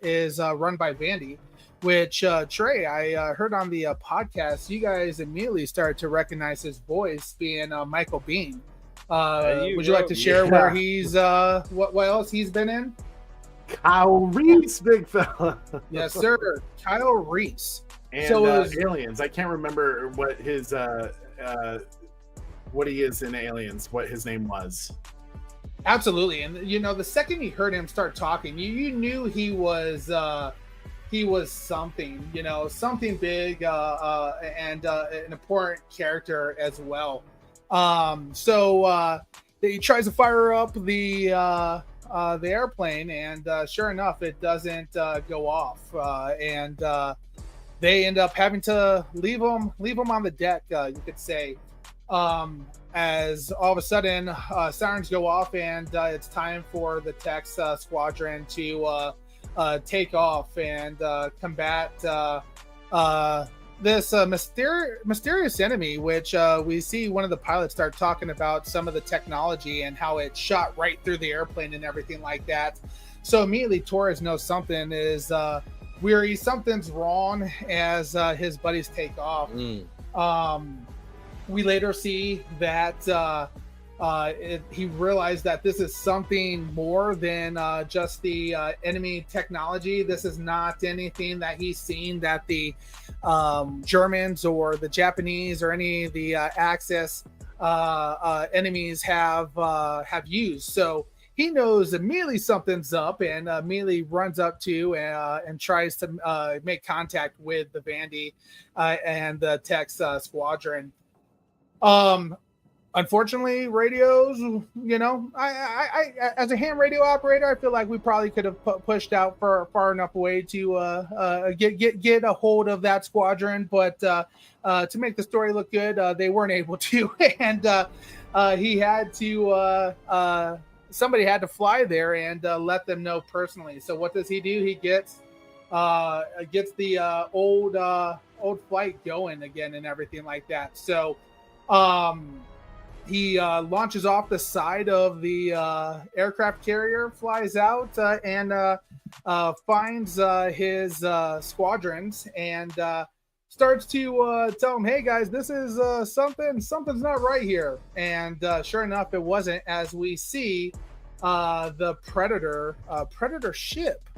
is run by Vandy, which Trey, I heard on the podcast, you guys immediately started to recognize his voice being Michael Biehn. Would you like to share where he's what else he's been in? Kyle Reese, big fella. Yes, sir. Kyle Reese. And So Aliens. I can't remember what his what he is in Aliens, what his name was. Absolutely. And the second you heard him start talking, you knew he was something, something big, and an important character as well. So he tries to fire up the airplane, and sure enough, it doesn't go off, and they end up having to leave him on the deck, you could say, as all of a sudden sirens go off, and it's time for the Tex squadron to take off and combat this mysterious enemy, which we see one of the pilots start talking about some of the technology and how it shot right through the airplane and everything like that. So immediately Torres knows something is weary, something's wrong as his buddies take off. We later see that he realized that this is something more than just the enemy technology. This is not anything that he's seen that the Germans or the Japanese or any of the Axis enemies have used. So he knows immediately something's up, and immediately runs up to and tries to make contact with the Vandy and the Tex squadron. Unfortunately, radios, I as a ham radio operator, I feel like we probably could have pushed out far enough away to get a hold of that squadron, but to make the story look good, they weren't able to, and he had to somebody had to fly there and let them know personally. So what does he do? He gets the old flight going again and everything like that. So he launches off the side of the aircraft carrier, flies out, and finds his squadrons, and starts to tell him, "Hey guys, this is something's not right here." And sure enough, it wasn't. As we see the Predator ship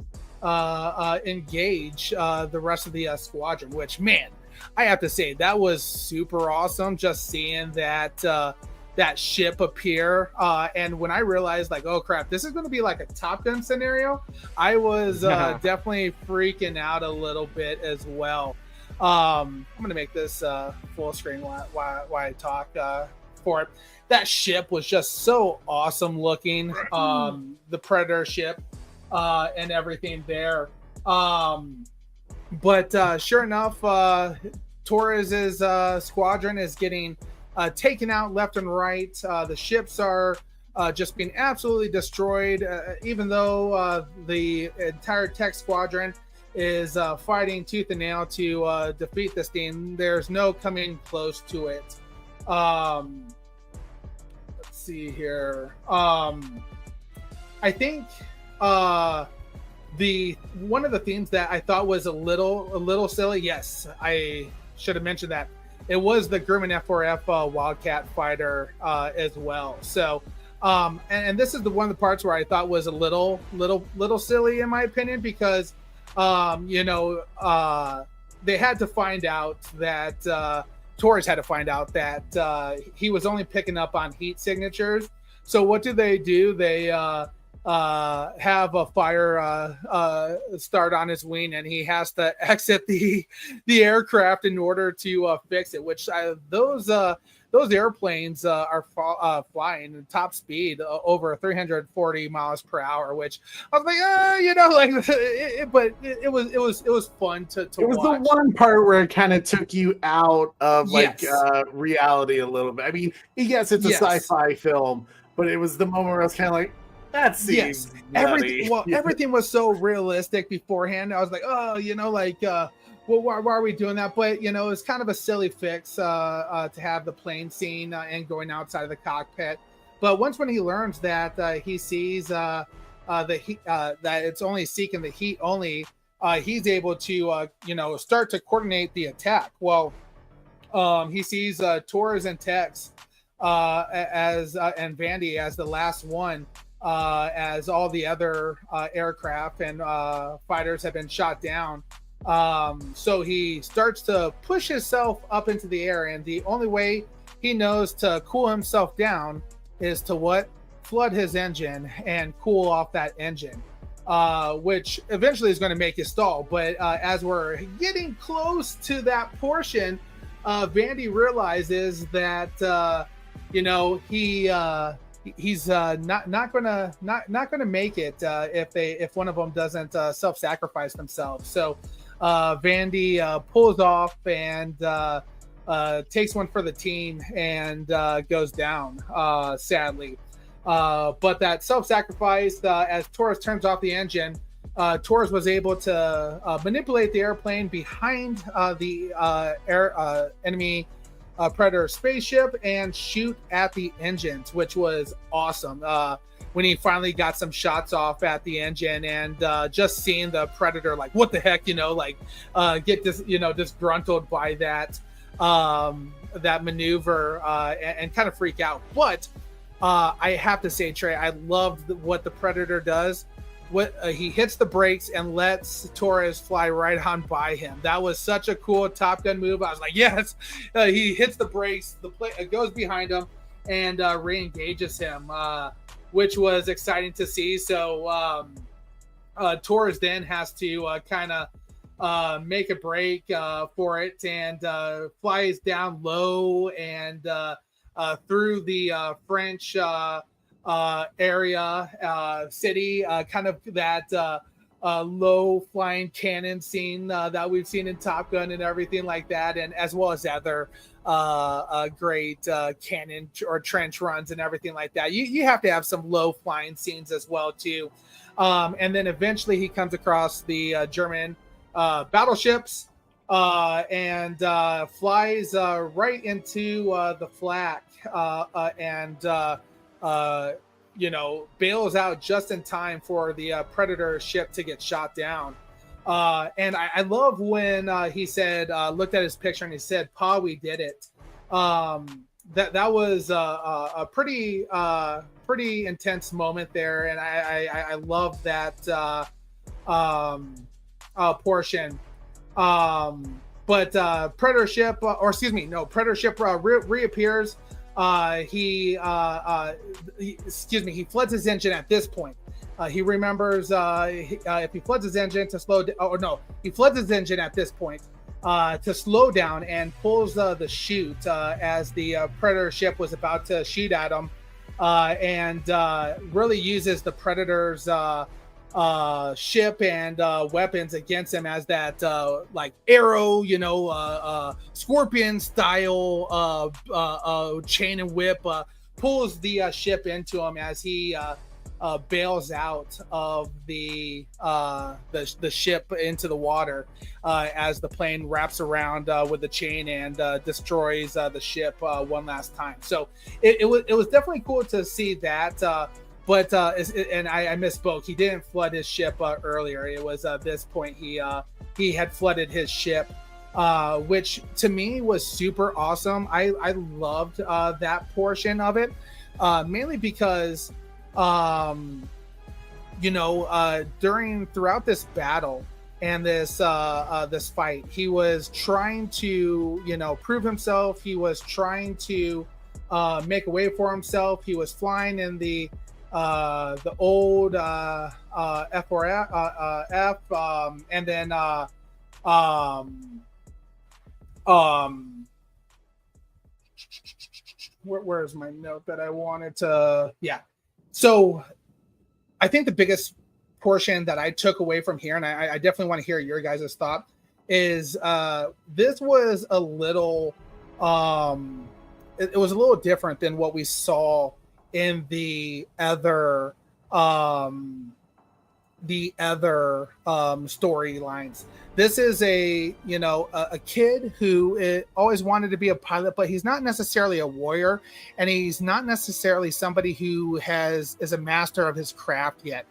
engage the rest of the squadron. Which, man, I have to say that was super awesome. Just seeing that ship appear, and when I realized, like, oh crap, this is going to be like a Top Gun scenario, I was definitely freaking out a little bit as well. I'm going to make this full screen while I talk for it. That ship was just so awesome looking, the Predator ship and everything there. But sure enough, Torres's squadron is getting taken out left and right. The ships are just being absolutely destroyed, even though the entire tech squadron is fighting tooth and nail to defeat this thing. There's no coming close to it. Let's see here. I think the one of the themes that I thought was a little silly. Yes, I should have mentioned that. It was the Grumman F4F Wildcat fighter as well. So, and this is one of the parts where I thought was a little silly in my opinion, because they had to find out that Torres had to find out that he was only picking up on heat signatures. So what do? They have a fire start on his wing, and he has to exit the aircraft in order to fix it. Which those airplanes are flying top speed over 340 miles per hour. Which I was like, but it was fun to It was watch. the one part where it kind of took you out of Yes. reality a little bit. I mean, yes, it's a Yes. sci-fi film, but it was the moment where I was kind of like, that seems nutty. Everything was so realistic beforehand. I was like, oh, well, why are we doing that? But it's kind of a silly fix to have the plane scene and going outside of the cockpit. But when he learns that he sees that it's only seeking the heat only, he's able to start to coordinate the attack. Well, he sees Torres and Tex as and Vandy as the last one. As all the other aircraft and fighters have been shot down. So he starts to push himself up into the air, and the only way he knows to cool himself down is to flood his engine and cool off that engine, which eventually is going to make it stall. But as we're getting close to that portion, Vandy realizes that he's not gonna make it if one of them doesn't self-sacrifice themselves. So Vandy pulls off and takes one for the team and goes down sadly. But that self-sacrifice, as Torres turns off the engine, Torres was able to manipulate the airplane behind the enemy Predator spaceship and shoot at the engines, which was awesome. When he finally got some shots off at the engine, and just seeing the Predator, like, what the heck, get disgruntled by that maneuver and kind of freak out. But I have to say, Trey, I loved what the Predator does. He hits the brakes and lets Torres fly right on by him. That was such a cool Top Gun move. I was like, yes. He hits the brakes, the plane goes behind him and re-engages him, which was exciting to see. So Torres then has to kind of make a break for it, and flies down low and through the French area, city, kind of that low flying cannon scene that we've seen in Top Gun and everything like that, and as well as other great cannon or trench runs and everything like that. You have to have some low flying scenes as well too. And then eventually he comes across the German battleships and flies right into the flak and bails out just in time for the Predator ship to get shot down. And I love when he said, looked at his picture and he said, "Pa, we did it." That was a pretty intense moment there, and I love that portion. But Predator ship, or excuse me, no, Predator ship reappears. He floods his engine at this point. He remembers if he floods his engine to slow down, or no, he floods his engine at this point to slow down and pulls the chute as the Predator ship was about to shoot at him, and really uses the Predator's ship and weapons against him as that like arrow, scorpion style chain and whip pulls the ship into him as he bails out of the ship into the water as the plane wraps around with the chain and destroys the ship one last time. So it was definitely cool to see that. But I misspoke. He didn't flood his ship earlier. It was this point he had flooded his ship, which to me was super awesome. I loved that portion of it, mainly because throughout this battle and this fight, he was trying to prove himself. He was trying to make a way for himself. He was flying in the old F4F, and then where's my note that I wanted to? Yeah. So I think the biggest portion that I took away from here, and I definitely want to hear your guys' thought, is this was a little it was a little different than what we saw in the other storylines. This is a kid who always wanted to be a pilot, but he's not necessarily a warrior, and he's not necessarily somebody who is a master of his craft yet.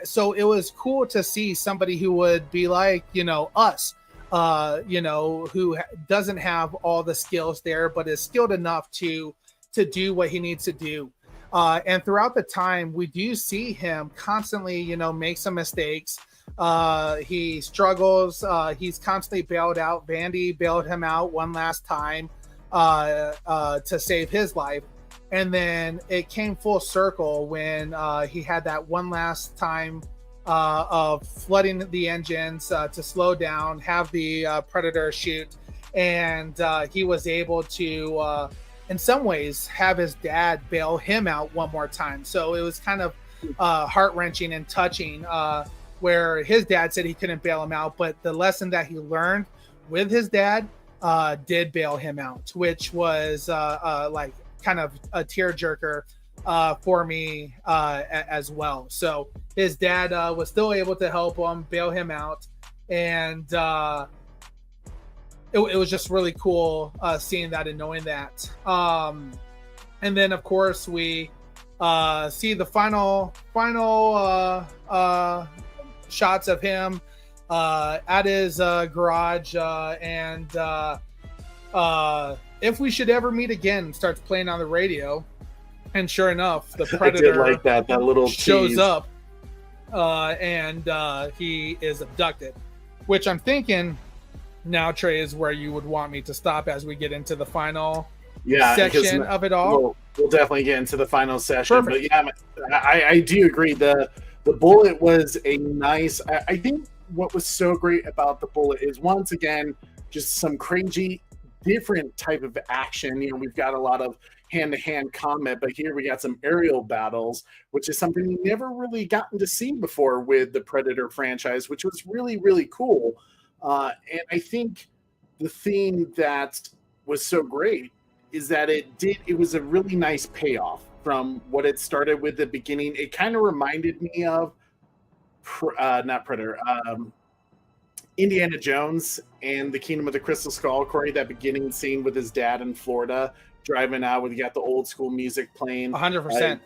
So it was cool to see somebody who would be like us, who doesn't have all the skills there, but is skilled enough to do what he needs to do. And throughout the time, we do see him constantly, make some mistakes. He struggles. He's constantly bailed out. Vandy bailed him out one last time to save his life. And then it came full circle when he had that one last time of flooding the engines to slow down, have the Predator shoot. And he was able to, in some ways, have his dad bail him out one more time. So it was kind of heart-wrenching and touching, where his dad said he couldn't bail him out, but the lesson that he learned with his dad did bail him out, which was like kind of a tearjerker for me as well. So his dad was still able to help him, bail him out, and it was just really cool seeing that and knowing that. And then, of course, we see the final shots of him at his garage, and if we should ever meet again, starts playing on the radio. And sure enough, the Predator like that little shows tease. up, and he is abducted, which I'm thinking now, Trey, is where you would want me to stop as we get into the final section of it all. We'll definitely get into the final session. Perfect. But yeah, I do agree. The bullet was a nice. I think what was so great about the bullet is, once again, just some crazy, different type of action. We've got a lot of hand-to-hand combat, but here we got some aerial battles, which is something we never really gotten to see before with the Predator franchise, which was really, really cool. And I think the theme that was so great is that it was a really nice payoff from what it started with the beginning. It kind of reminded me of not Predator, Indiana Jones and the Kingdom of the Crystal Skull, Corey, that beginning scene with his dad in Florida driving out with, you got the old school music playing. 100%.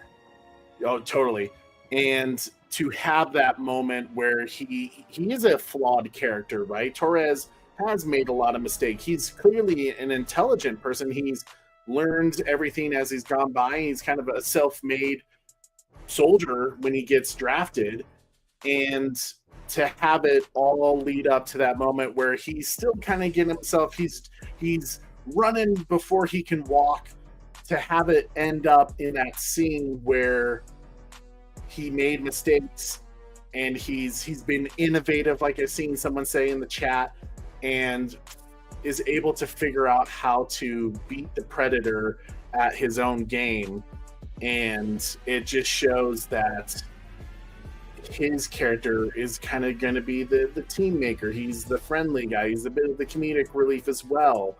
Oh, totally. And to have that moment where he is a flawed character, right? Torres has made a lot of mistakes. He's clearly an intelligent person. He's learned everything as he's gone by. He's kind of a self-made soldier when he gets drafted. And to have it all lead up to that moment where he's still kind of getting himself, he's running before he can walk, to have it end up in that scene where he made mistakes and he's been innovative, like I've seen someone say in the chat, and is able to figure out how to beat the Predator at his own game. And it just shows that his character is kind of going to be the team maker. He's the friendly guy. He's a bit of the comedic relief as well.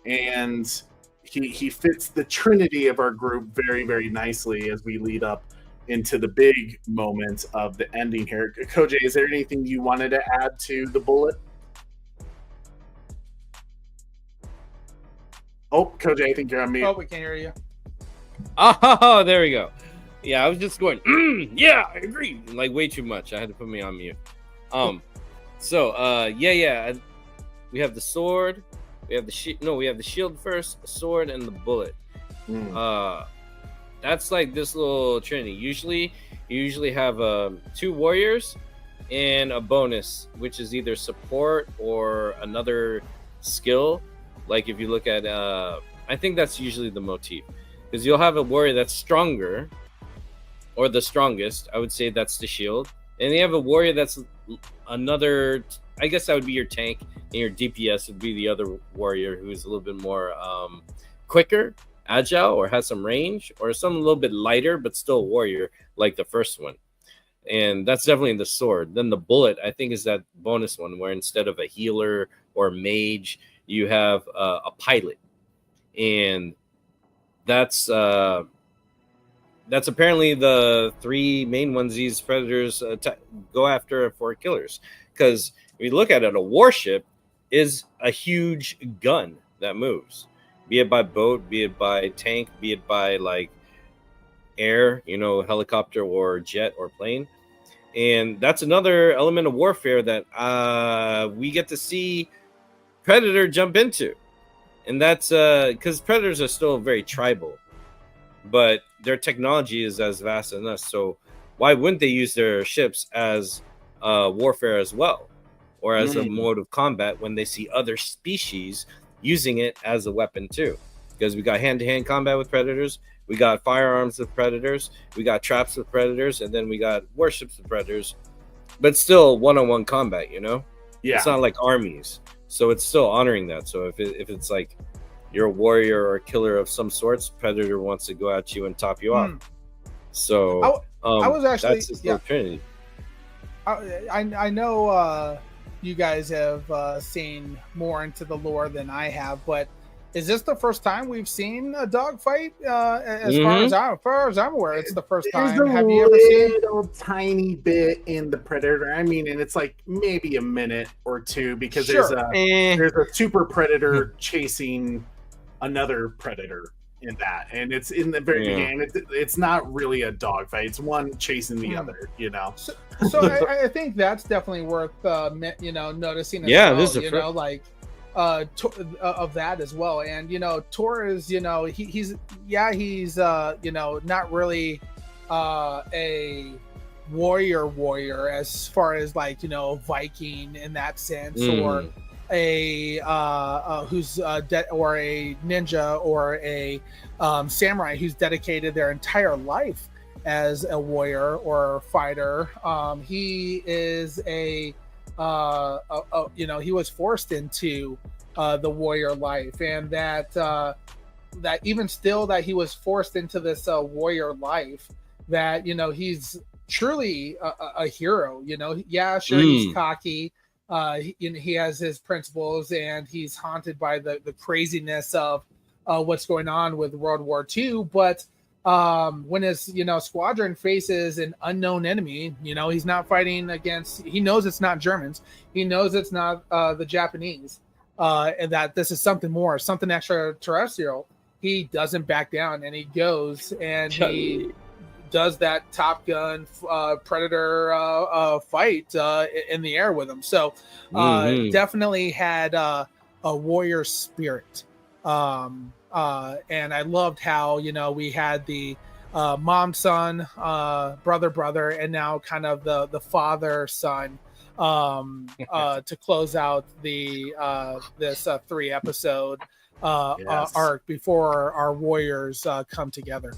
And he fits the trinity of our group very, very nicely as we lead up into the big moment of the ending here. Kojay, is there anything you wanted to add to the bullet? Oh, Kojay, I think you're on mute. Oh, we can hear you. Oh, there we go. Yeah, I was just going, yeah, I agree. Like way too much. I had to put me on mute. We have the sword. We have the shield. No, we have the shield first, the sword, and the bullet. That's like this little trinity. You usually have 2 warriors and a bonus, which is either support or another skill. Like if you look at, I think that's usually the motif, because you'll have a warrior that's stronger, or the strongest. I would say that's the shield, and you have a warrior that's another. I guess that would be your tank, and your DPS would be the other warrior who is a little bit more quicker, agile, or has some range, or some a little bit lighter but still a warrior like the first one. And that's definitely the sword. Then the bullet, I think, is that bonus one where instead of a healer or mage, you have a pilot, and that's apparently the 3 main ones these predators go after for killers. Because if you look at it, a warship is a huge gun that moves, be it by boat, be it by tank, be it by like air, helicopter or jet or plane. And that's another element of warfare that we get to see Predator jump into. And that's because predators are still very tribal, but their technology is as vast as us. So why wouldn't they use their ships as warfare as well, or as a mode of combat when they see other species using it as a weapon too? Because we got hand-to-hand combat with predators, we got firearms with predators, we got traps with predators, and then we got warships with predators. But still one-on-one combat, Yeah. It's not like armies. So it's still honoring that. So if it's like you're a warrior or a killer of some sorts, Predator wants to go at you and top you off. So I was actually that's his little trinity. I know you guys have seen more into the lore than I have, but is this the first time we've seen a dogfight? As far as I'm aware, it's the first time. Have you ever seen a little tiny bit in the Predator? I mean, and it's like maybe a minute or two, because there's a super predator chasing another predator in that, and it's in the very beginning. It's not really a dogfight; it's one chasing the other. So I think that's definitely worth noticing. This is of that as well. And Torres, he's not really a warrior as far as Viking in that sense, or a who's or a ninja or a samurai who's dedicated their entire life as a warrior or fighter. He is he was forced into the warrior life, and that even still that he was forced into this warrior life, that he's truly a hero. He's cocky, he has his principles, and he's haunted by the craziness of what's going on with World War II. But when his squadron faces an unknown enemy, he's not fighting against, he knows it's not Germans, he knows it's not the Japanese, and that this is something more, something extraterrestrial. He doesn't back down, and he goes and he does that Top Gun Predator fight in the air with him. So definitely had a warrior spirit. And I loved how, we had the mom, son, brother, and now kind of the father, son to close out the this 3-episode arc before our warriors come together.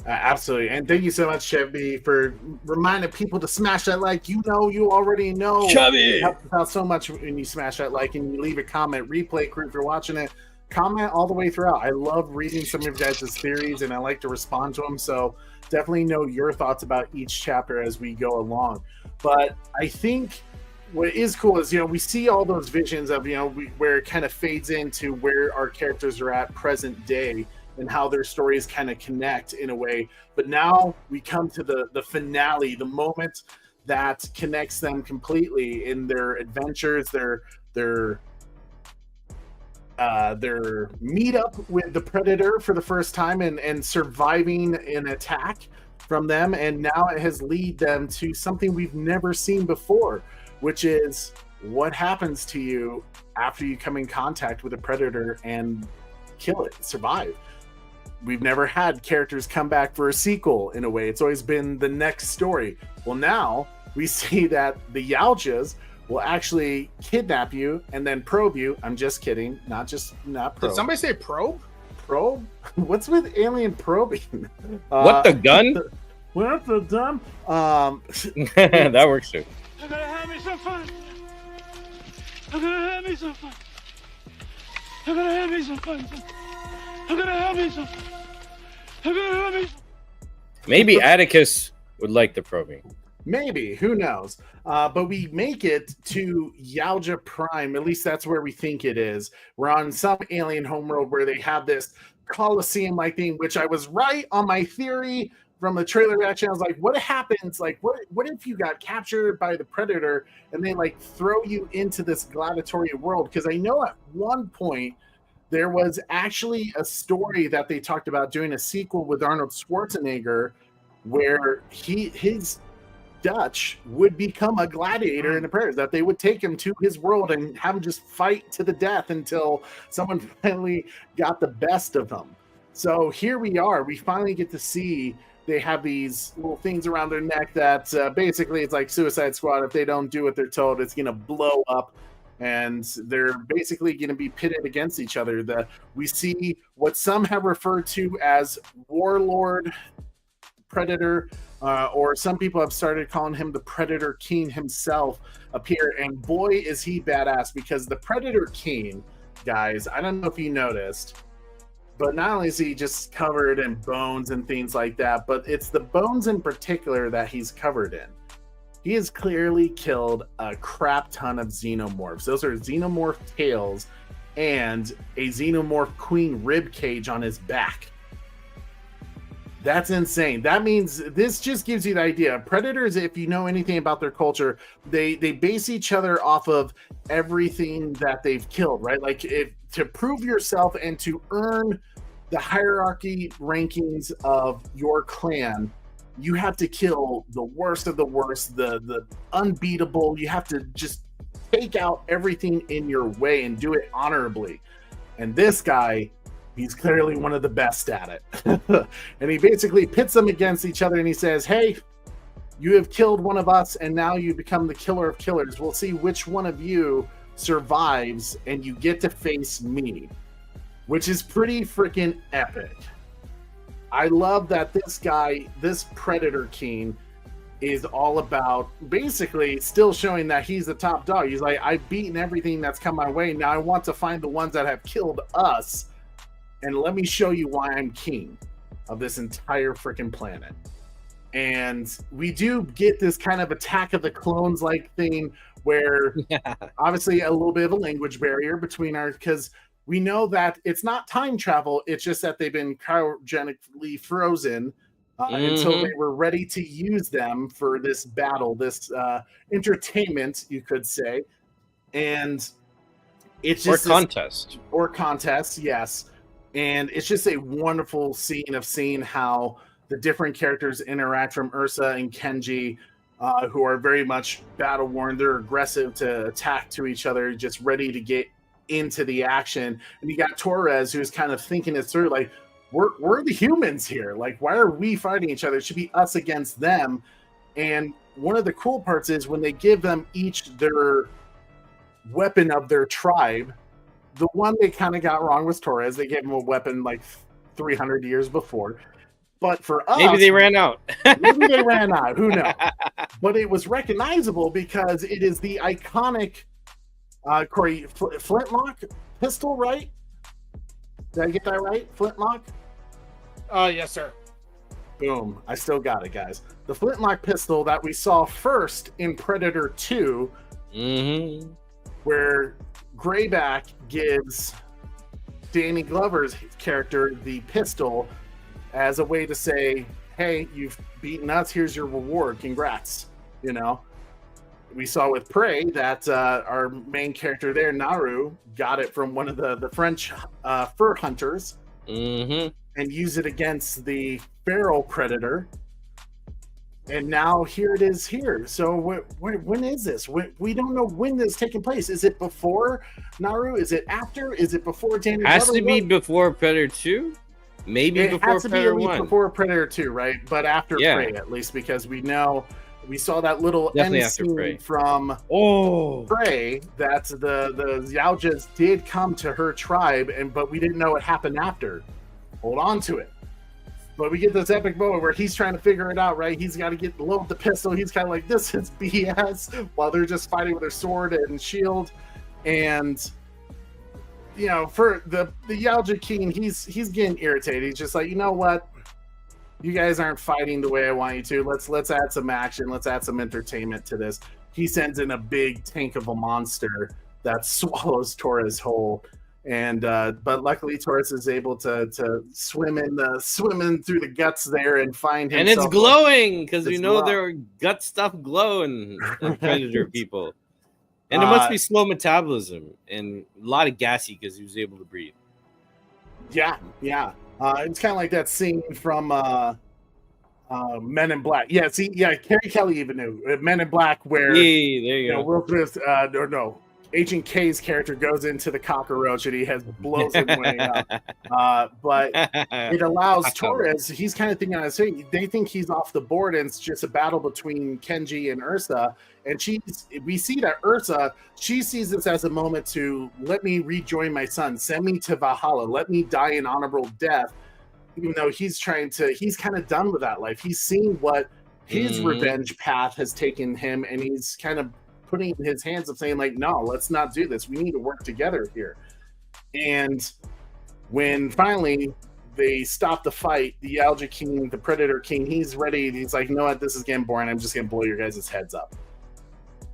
Absolutely. And thank you so much, Chevy, for reminding people to smash that like. You already know. Chevy! It helps out so much when you smash that like and you leave a comment. Replay crew, if you're watching it, comment all the way throughout. I love reading some of you guys' theories, and I like to respond to them. So definitely know your thoughts about each chapter as we go along. But I think what is cool is, we see all those visions of, where it kind of fades into where our characters are at present day, and how their stories kind of connect in a way. But now we come to the finale, the moment that connects them completely in their adventures, their meetup with the Predator for the first time and surviving an attack from them. And now it has led them to something we've never seen before, which is what happens to you after you come in contact with a Predator and kill it, survive. We've never had characters come back for a sequel in a way. It's always been the next story. Well, now we see that the Yautjas will actually kidnap you and then probe you. I'm just kidding. Not probe. Did somebody say probe? Probe? What's with alien probing? What the gun? What the gun? That works too. I'm gonna have me some fun. I'm gonna have me some fun. I'm gonna have me some fun. I'm gonna have me some fun. I'm gonna have me some. Maybe Atticus would like the probing. Maybe, who knows? But we make it to Yautja Prime. At least that's where we think it is. We're on some alien homeworld where they have this Colosseum-like thing, which I was right on my theory from the trailer reaction. I was like, what happens? Like, what if you got captured by the Predator and they like throw you into this gladiatorial world? Because I know at one point there was actually a story that they talked about doing a sequel with Arnold Schwarzenegger where his Dutch would become a gladiator in the Predators, that they would take him to his world and have him just fight to the death until someone finally got the best of him. So here we are. We finally get to see they have these little things around their neck that basically it's like Suicide Squad. If they don't do what they're told, it's going to blow up. And they're basically going to be pitted against each other. We see what some have referred to as Warlord Predator, or some people have started calling him the Predator King himself appear. And boy, is he badass, because the Predator King, guys, I don't know if you noticed, but not only is he just covered in bones and things like that, but it's the bones in particular that he's covered in. He has clearly killed a crap ton of xenomorphs. Those are xenomorph tails and a xenomorph queen rib cage on his back. That's insane. That means this just gives you the idea. Predators, if you know anything about their culture, they base each other off of everything that they've killed, right? Like to prove yourself and to earn the hierarchy rankings of your clan, you have to kill the worst of the worst, the unbeatable. You have to just take out everything in your way and do it honorably. And this guy, he's clearly one of the best at it. And he basically pits them against each other and he says, hey, you have killed one of us and now you become the killer of killers. We'll see which one of you survives and you get to face me, which is pretty freaking epic. I love that this guy, this Predator King, is all about basically still showing that he's the top dog. He's like, I've beaten everything that's come my way. Now I want to find the ones that have killed us, and let me show you why I'm king of this entire freaking planet. And we do get this kind of Attack of the Clones like thing where obviously a little bit of a language barrier between because we know that it's not time travel. It's just that they've been cryogenically frozen until they were ready to use them for this battle, this entertainment, you could say. And it's just or contest, yes. And it's just a wonderful scene of seeing how the different characters interact, from Ursa and Kenji, who are very much battle worn. They're aggressive to attack to each other, just ready to get into the action. And you got Torres, who's kind of thinking it through, like, we're the humans here. Like, why are we fighting each other? It should be us against them. And one of the cool parts is when they give them each their weapon of their tribe. The one they kind of got wrong was Torres. They gave him a weapon like 300 years before. But for us, maybe they ran out. Maybe they ran out. Who knows? But it was recognizable because it is the iconic Corey flintlock pistol, right? Did I get that right? Flintlock? Yes, sir. Boom. I still got it, guys. The flintlock pistol that we saw first in Predator 2, where Grayback gives Danny Glover's character the pistol as a way to say, hey, you've beaten us, here's your reward, congrats. You know, we saw with Prey that our main character there, Naru, got it from one of the French fur hunters and used it against the feral predator. And now here it is here. So when is this? We don't know when this is taking place. Is it before Naru? Is it after? Is it before Danny Glover? Has to be before Predator 2? Maybe it before has to Predator be at least 1. before Predator 2, right? But after Prey, at least, because we know we saw that little Definitely end after scene Prey. from Prey that the Yaojas did come to her tribe, but we didn't know what happened after. Hold on to it. But we get this epic moment where he's trying to figure it out, right? He's got to load the pistol. He's kind of like, this is BS, while they're just fighting with their sword and shield. And, you know, for the Yaoja King, he's getting irritated. He's just like, you know what? You guys aren't fighting the way I want you to. Let's add some action. Let's add some entertainment to this. He sends in a big tank of a monster that swallows Torres whole. And but luckily Torres is able to swim in through the guts there and find himself. And it's glowing because we It's know glow. there are gut stuff glowing in Predator people. And it must be slow metabolism and a lot of gassy because he was able to breathe. Yeah. It's kind of like that scene from Men in Black. Yeah, Carrie Kelly even knew Men in Black where There you go. Will Smith, Agent K's character goes into the cockroach and he blows him way up. But it allows Torres, he's kind of thinking on his feet. They think he's off the board and it's just a battle between Kenji and Ursa. And we see that Ursa, she sees this as a moment to let me rejoin my son, send me to Valhalla, let me die an honorable death. Even though he's kind of done with that life. He's seen what his revenge path has taken him, and he's kind of putting his hands up saying like, no, let's not do this. We need to work together here. And when finally they stop the fight, the Yaoja King, the Predator King, he's ready. He's like, you know what? This is getting boring. I'm just going to blow your guys' heads up.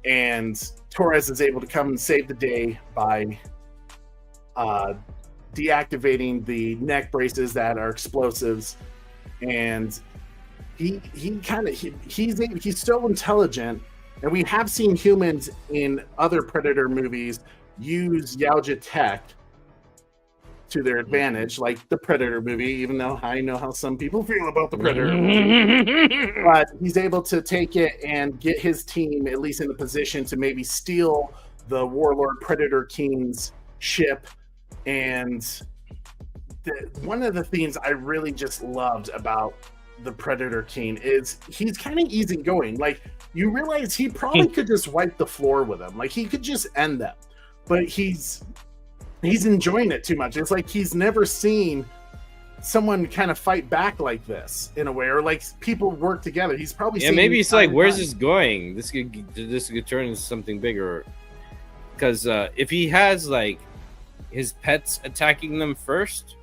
And Torres is able to come and save the day by deactivating the neck braces that are explosives. And he's so intelligent. And we have seen humans in other Predator movies use Yaoja tech to their advantage, like the Predator movie, even though I know how some people feel about the Predator movie. But he's able to take it and get his team at least in a position to maybe steal the Warlord Predator King's ship. And one of the themes I really just loved about the Predator King is he's kind of easygoing. Like, you realize he probably could just wipe the floor with him. Like, he could just end them. But he's enjoying it too much. It's like he's never seen someone kind of fight back like this in a way, or like people work together. He's probably seen maybe it's like, where's this going? This could turn into something bigger. Because if he has like his pets attacking them first,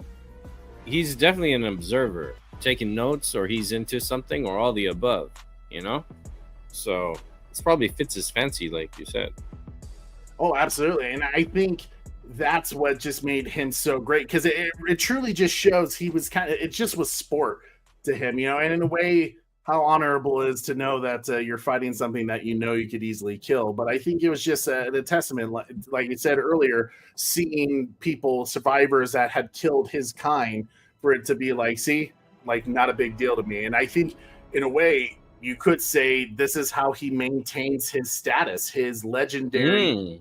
he's definitely an observer, taking notes, or he's into something, or all the above, you know? So this probably fits his fancy, like you said. Oh, absolutely. And I think that's what just made him so great, because it truly just shows he was it just was sport to him, you know, and in a way, how honorable it is to know that you're fighting something that you know you could easily kill. But I think it was just a testament, like you said earlier, seeing people, survivors that had killed his kind, for it to be like, see, like not a big deal to me. And I think in a way you could say this is how he maintains his status, his legendary,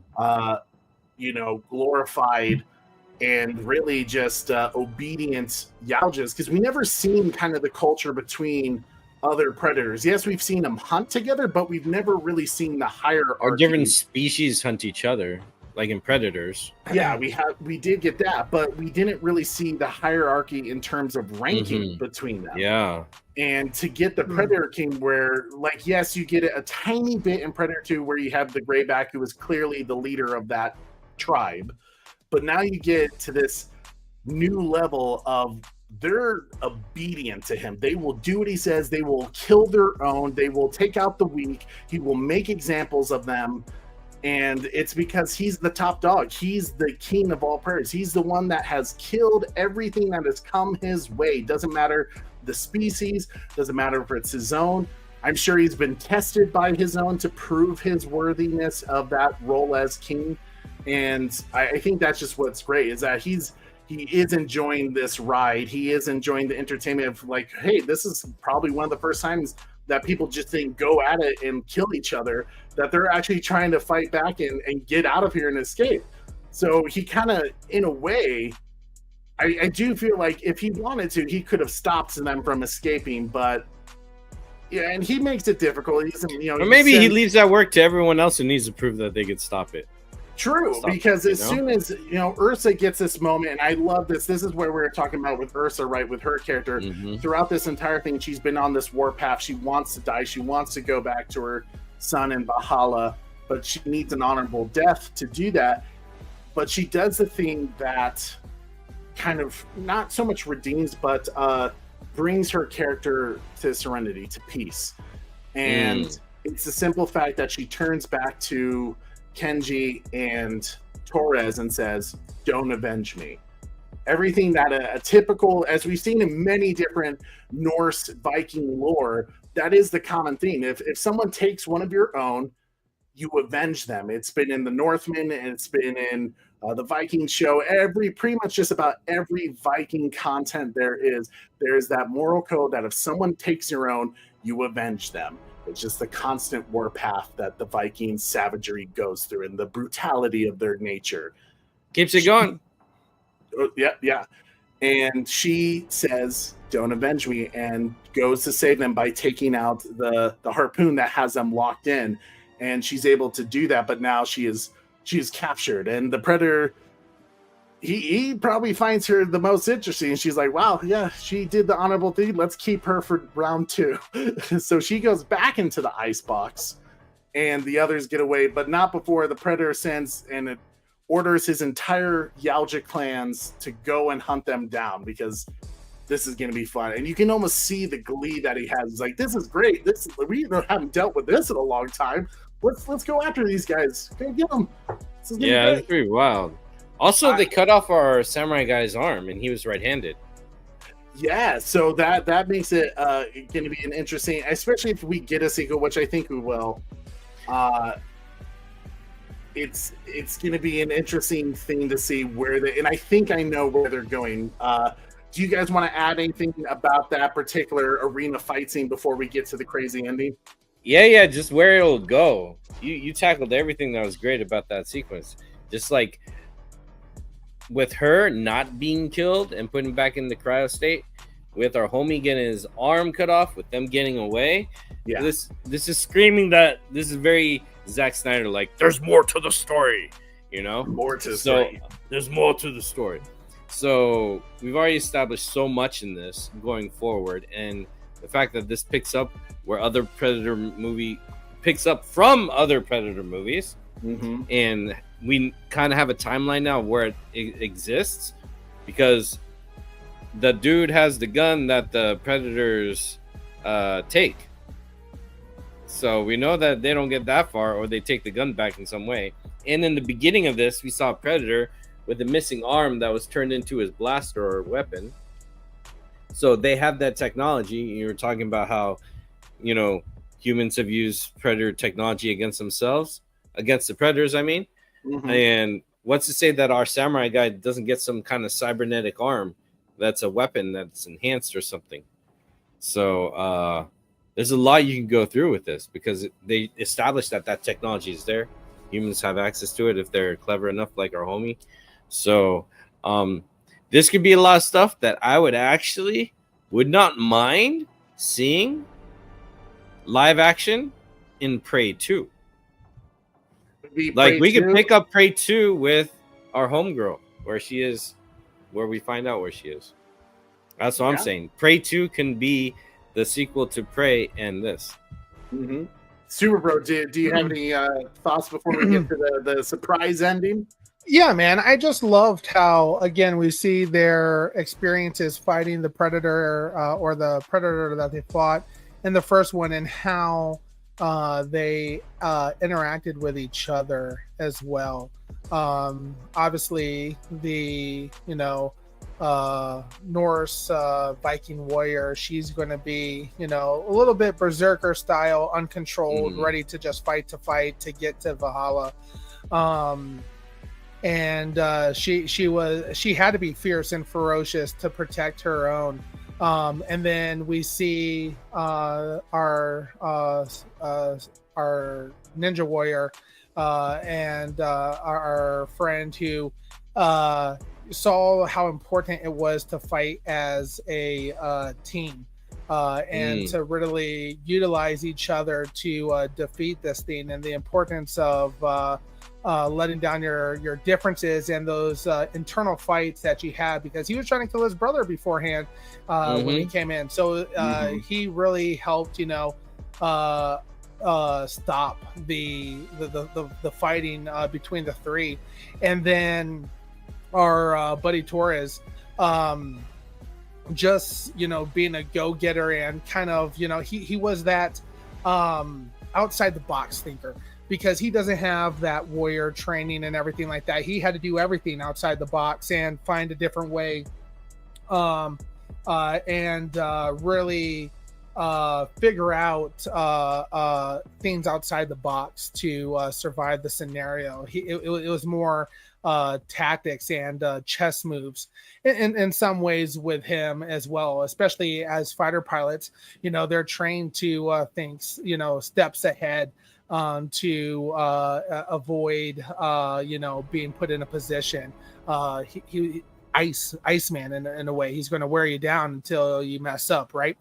glorified and really just obedient Yaojas, because we never seen kind of the culture between other predators. Yes, we've seen them hunt together, but we've never really seen the hierarchy. Or different species hunt each other, like in Predators. Yeah, we did get that, but we didn't really see the hierarchy in terms of ranking between them. Yeah. And to get the Predator King, where, like, yes, you get it a tiny bit in Predator 2, where you have the Greyback, who was clearly the leader of that tribe. But now you get to this new level of they're obedient to him. They will do what he says. They will kill their own. They will take out the weak. He will make examples of them. And it's because he's the top dog. He's the king of all predators. He's the one that has killed everything that has come his way. Doesn't matter the species. Doesn't matter if it's his own. I'm sure he's been tested by his own to prove his worthiness of that role as king. And I think that's just what's great, is that he is enjoying this ride. He is enjoying the entertainment of, like, hey, this is probably one of the first times that people just think go at it and kill each other, that they're actually trying to fight back and get out of here and escape. So he kind of, in a way, I do feel like if he wanted to, he could have stopped them from escaping, but yeah, and he makes it difficult. He doesn't, or maybe he leaves that work to everyone else who needs to prove that they could stop it. True, because as soon as, Ursa gets this moment, and I love this. This is where we were talking about with Ursa, right? With her character, throughout this entire thing, she's been on this warpath. She wants to die. She wants to go back to her son in Valhalla, but she needs an honorable death to do that. But she does the thing that kind of not so much redeems, but brings her character to serenity, to peace. And it's the simple fact that she turns back to Kenji and Torres and says, don't avenge me. Everything that a typical, as we've seen in many different Norse Viking lore, that is the common theme. If someone takes one of your own, you avenge them. It's been in the Northmen, and it's been in the Viking show. Pretty much just about every Viking content there's that moral code that if someone takes your own, you avenge them. It's just the constant warpath that the Viking savagery goes through and the brutality of their nature. Keeps it going. Yeah. And she says, don't avenge me, and goes to save them by taking out the harpoon that has them locked in. And she's able to do that, but now she is captured. And the Predator, he probably finds her the most interesting. She's like, wow, yeah, she did the honorable thing. Let's keep her for round 2. So she goes back into the icebox, and the others get away, but not before the Predator sends and it orders his entire Yaoja clans to go and hunt them down, because this is going to be fun. And you can almost see the glee that he has. He's like, this is great. We haven't dealt with this in a long time. Let's go after these guys. Go get them. Yeah, it's pretty wild. Also, they cut off our samurai guy's arm, and he was right-handed. Yeah, so that makes it going to be an interesting, especially if we get a sequel, which I think we will. It's going to be an interesting thing to see and I think I know where they're going. Do you guys want to add anything about that particular arena fight scene before we get to the crazy ending? Yeah, just where it'll go. You tackled everything that was great about that sequence. Just like with her not being killed and putting back in the cryo state, with our homie getting his arm cut off, with them getting away. Yeah. This is screaming that this is very Zack Snyder, like, there's more to the story, More to the story. There's more to the story. So we've already established so much in this going forward, and the fact that this picks up where other Predator movie picks up from other Predator movies, and we kind of have a timeline now where it exists, because the dude has the gun that the Predators take. So we know that they don't get that far, or they take the gun back in some way. And in the beginning of this, we saw a Predator with a missing arm that was turned into his blaster or weapon. So they have that technology. You were talking about how, humans have used Predator technology against themselves, against the Predators, I mean. And what's to say that our samurai guy doesn't get some kind of cybernetic arm, that's a weapon that's enhanced or something. So there's a lot you can go through with this because they established that technology is there. Humans have access to it if they're clever enough, like our homie. So this could be a lot of stuff that I would not mind seeing live action in Prey 2. Like we could pick up Prey 2 with our homegirl, where we find out where she is. That's what I'm saying. Prey 2 can be the sequel to Prey and this. Mm-hmm. Super Bro, do you have any thoughts before we get to the surprise ending? Yeah, man. I just loved how, again, we see their experiences fighting the Predator or the Predator that they fought in the first one, and how they interacted with each other as well. Obviously, the Norse Viking warrior, she's going to be a little bit berserker style, uncontrolled, ready to just fight to get to Valhalla. And she had to be fierce and ferocious to protect her own. And then we see our ninja warrior and our friend who saw how important it was to fight as a team and to really utilize each other to defeat this thing, and the importance of letting down your differences and those internal fights that you have, because he was trying to kill his brother beforehand when he came in. So he really helped, stop the fighting between the three. And then our buddy Torres, just being a go-getter and kind of he was that outside the box thinker, because he doesn't have that warrior training and everything like that. He had to do everything outside the box and find a different way, and really figure out things outside the box to survive the scenario. It was more tactics and chess moves in some ways with him as well, especially as fighter pilots. They're trained to think steps ahead, to avoid being put in a position. He Iceman in a way. He's going to wear you down until you mess up, right?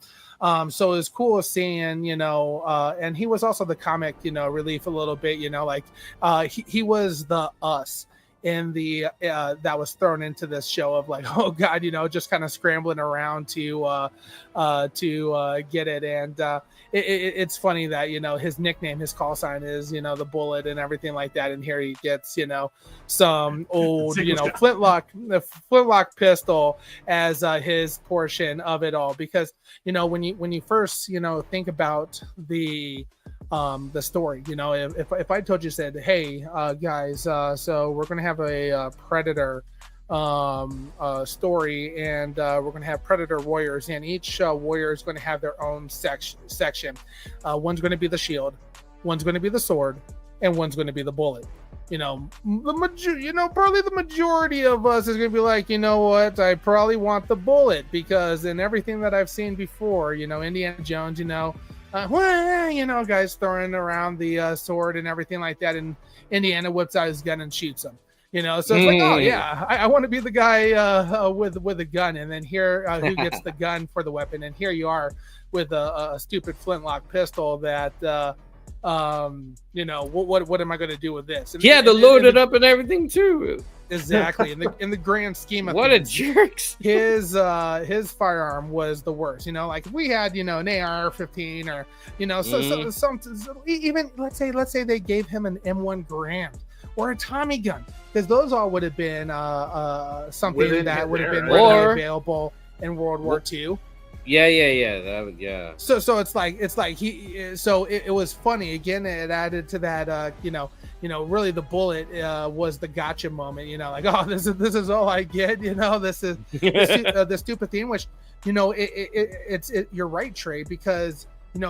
So it's cool seeing, and he was also the comic, relief a little bit, he was the us in the that was thrown into this show of like, oh god, just kind of scrambling around to get it. And it's funny that his nickname, his call sign is the Bullet and everything like that, and here he gets some old flintlock pistol as his portion of it all. Because when you first think about the story, if I told you, said, hey guys, so we're gonna have a Predator story, and we're going to have Predator warriors, and each warrior is going to have their own section. One's going to be the shield, one's going to be the sword, and one's going to be the bullet. Probably the majority of us is going to be like, what, I probably want the bullet, because in everything that I've seen before, Indiana Jones, guys throwing around the sword and everything like that, and Indiana whips out his gun and shoots him. So it's like, oh yeah, I want to be the guy with a gun, and then here who gets the gun for the weapon, and here you are with a stupid flintlock pistol that what am I going to do with this? And, he had to load it up and everything too. Exactly. In the grand scheme of what things, a jerks. His firearm was the worst. Like if we had an AR-15 or some even let's say they gave him an M1 Garand or a Tommy gun, because those all would have been something that would have been readily available in World War II. Yeah. So it's like it was funny. Again, it added to that. Really the bullet was the gotcha moment. Like, oh, this is all I get. This is the stupid thing. Which it's you're right, Trey, because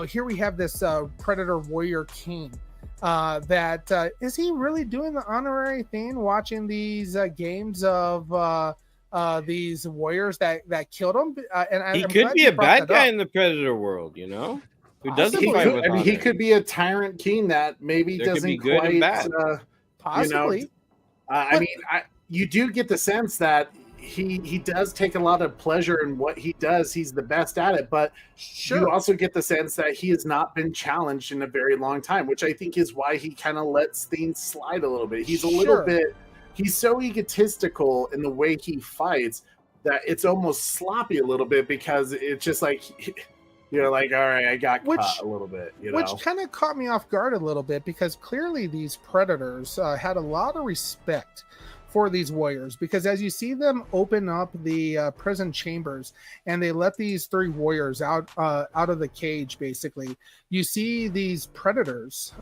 here we have this Predator warrior king. That is he really doing the honorary thing, watching these games of these warriors that killed him. He I'm could glad be you a brought bad that guy up. in the Predator world, you know, who doesn't Possibly. fight with I mean, he honor. could be a tyrant king that maybe There could doesn't be good and quite, bad. Possibly. I mean, you do get the sense that he does take a lot of pleasure in what he does. He's the best at it, but Sure. you also get the sense that he has not been challenged in a very long time, which I think is why he kind of lets things slide a little bit. He's a little Sure. bit, he's so egotistical in the way he fights that it's almost sloppy a little bit, because it's just like, you're like, all right, I got caught a little bit, you know? Which kind of caught me off guard a little bit, because clearly these predators had a lot of respect for these warriors, because as you see them open up the prison chambers and they let these three warriors out of the cage, basically, you see these predators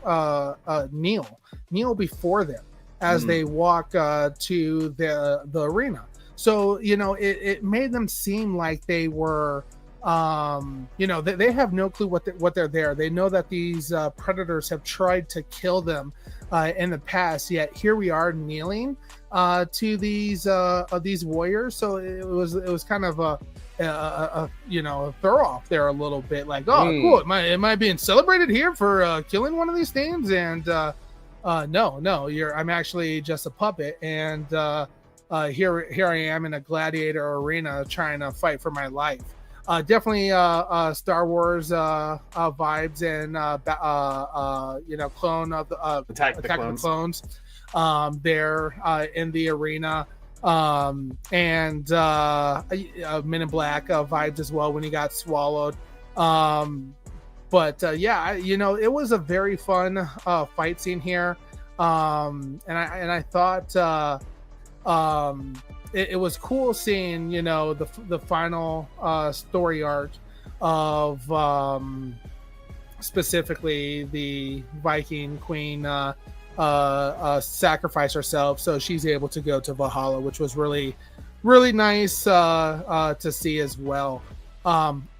kneel before them as they walk to the arena. So, you know, it made them seem like they were, you know, they have no clue what they're there. They know that these predators have tried to kill them in the past, yet here we are kneeling to these warriors. So it was kind of a you know, a throw off there a little bit, like, oh, cool, am I being celebrated here for killing one of these things? And no, I'm actually just a puppet, and here I am in a gladiator arena trying to fight for my life. Definitely Star Wars vibes, and you know, clone of the Attack the Clones there in the arena, and Men in Black vibes as well when he got swallowed. But yeah, you know, it was a very fun fight scene here, and I thought it was cool seeing, you know, the final story arc of specifically the Viking queen sacrifice herself so she's able to go to Valhalla, which was really nice to see as well.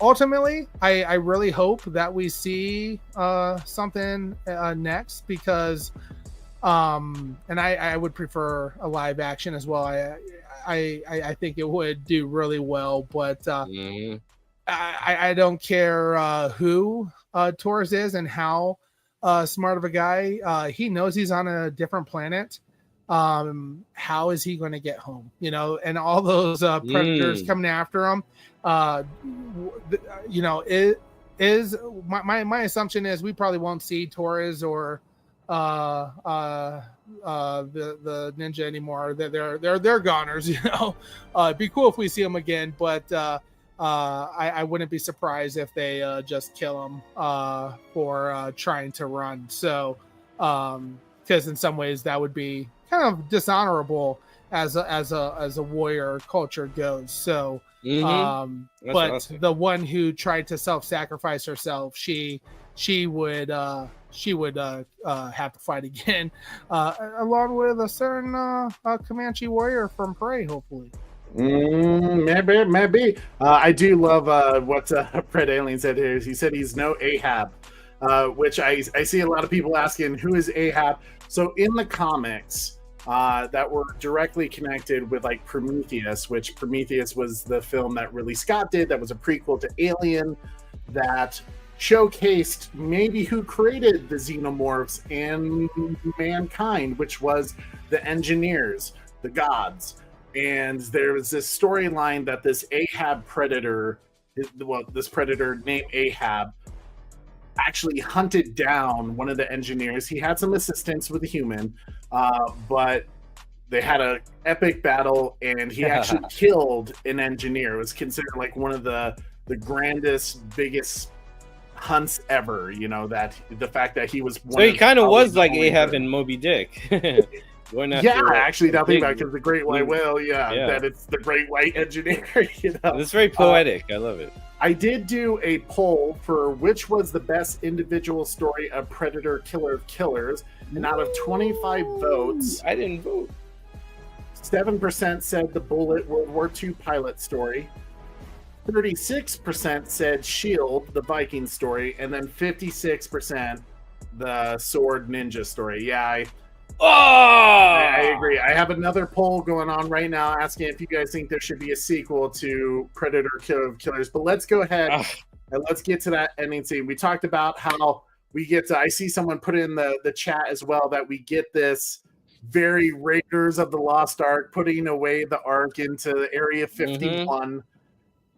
Ultimately, I really hope that we see something next, because and I would prefer a live action as well. I think it would do really well, but I don't care who Torres is and how smart of a guy. He knows he's on a different planet. How is he going to get home? You know, and all those predators coming after him. You know, it is my assumption is we probably won't see Torres or the ninja anymore. They're goners, you know. It'd be cool if we see them again, but I wouldn't be surprised if they just kill him for trying to run. So because in some ways that would be kind of dishonorable as a warrior culture goes. So but awesome. The one who tried to self-sacrifice herself, she would have to fight again, along with a certain Comanche warrior from Prey, hopefully. Maybe. I do love what Fred Alien said here. He said he's no Ahab, which I see a lot of people asking, who is Ahab? So in the comics, that were directly connected with like Prometheus, which Prometheus was the film that Ridley Scott did, that was a prequel to Alien, that showcased maybe who created the xenomorphs and mankind, which was the engineers, the gods. And there was this storyline that this Ahab predator, this predator named Ahab, actually hunted down one of the engineers. He had some assistance with a human, but they had an epic battle, and he actually killed an engineer. It was considered like one of the grandest, biggest hunts ever. You know, that the fact that he was so he kind of was like Ahab and Moby Dick. Yeah, actually, now think about it, because the great white whale, that it's the great white engineer. You know, it's very poetic. I love it. I did do a poll for which was the best individual story of Predator Killer of Killers, and out of 25 votes, I didn't vote. 7% said the Bullet World War II pilot story, 36% said Shield, the Viking story, and then 56% the Sword Ninja story. Yeah, Oh, I agree. I have another poll going on right now asking if you guys think there should be a sequel to Predator Killers. But let's go ahead and let's get to that ending scene. We talked about how we get to, I see someone put in the chat as well, that we get this very Raiders of the Lost Ark, putting away the Ark into Area 51.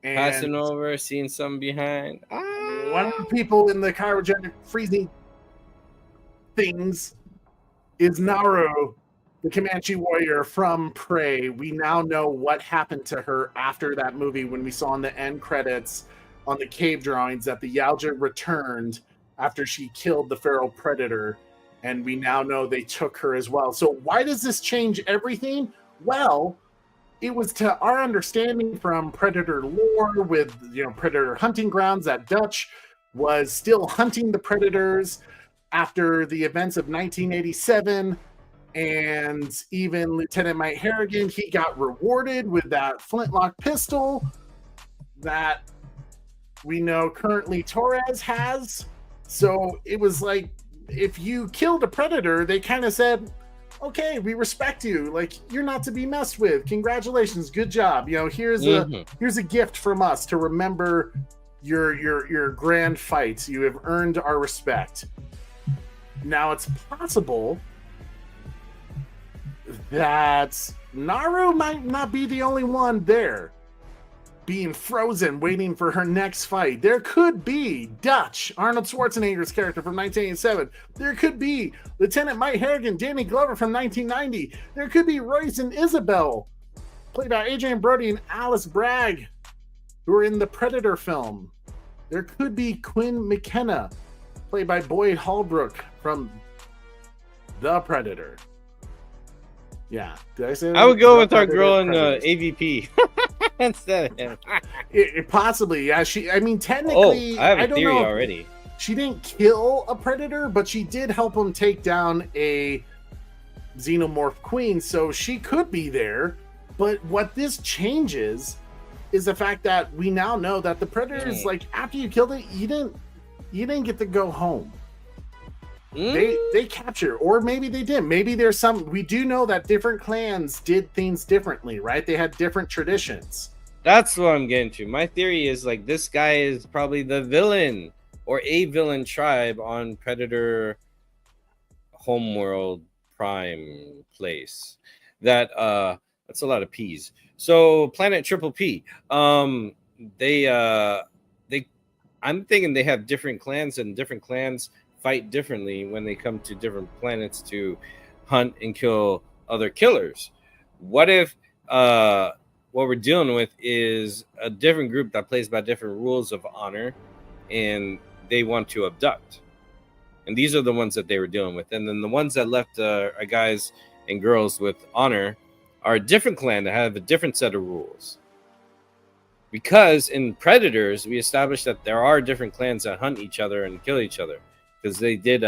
And passing over, seeing something behind. one of the people in the cryogenic freezing things is Naru, the Comanche warrior from Prey. We now know what happened to her after that movie, when we saw in the end credits on the cave drawings that the Yautja returned after she killed the feral predator, and we now know they took her as well. So why does this change everything? Well, it was to our understanding from Predator lore with, Predator hunting grounds, that Dutch was still hunting the predators after the events of 1987, and even Lieutenant Mike Harrigan, he got rewarded with that flintlock pistol that we know currently Torres has. So it was like, if you killed a predator, they kind of said, okay, we respect you. Like, you're not to be messed with. Congratulations, good job. Here's a gift from us to remember your grand fights. You have earned our respect. Now it's possible that Naru might not be the only one there, being frozen, waiting for her next fight. There could be Dutch, Arnold Schwarzenegger's character from 1987. There could be Lieutenant Mike Harrigan, Danny Glover from 1990. There could be Royce and Isabel, played by Adrian Brody and Alice Bragg, who are in the Predator film. There could be Quinn McKenna, played by Boyd Holbrook from The Predator. Yeah, did I say that? I would go with our Predator, girl in Predators. AVP instead of him. It possibly, yeah. Technically, I have a don't theory know. already. She didn't kill a predator, but she did help him take down a xenomorph queen, so she could be there. But what this changes is the fact that we now know that the predators, like, after you killed it, you didn't get to go home. They capture, or maybe they didn't. Maybe there's some. We do know that different clans did things differently, right? They had different traditions. That's what I'm getting to. My theory is, like, this guy is probably the villain or a villain tribe on Predator Homeworld Prime place. That's a lot of P's. So Planet Triple P. I'm thinking they have different clans, and different clans fight differently when they come to different planets to hunt and kill other killers. What if what we're dealing with is a different group that plays by different rules of honor, and they want to abduct? And these are the ones that they were dealing with. And then the ones that left are guys and girls with honor are a different clan that have a different set of rules. Because in Predators, we established that there are different clans that hunt each other and kill each other. Because they did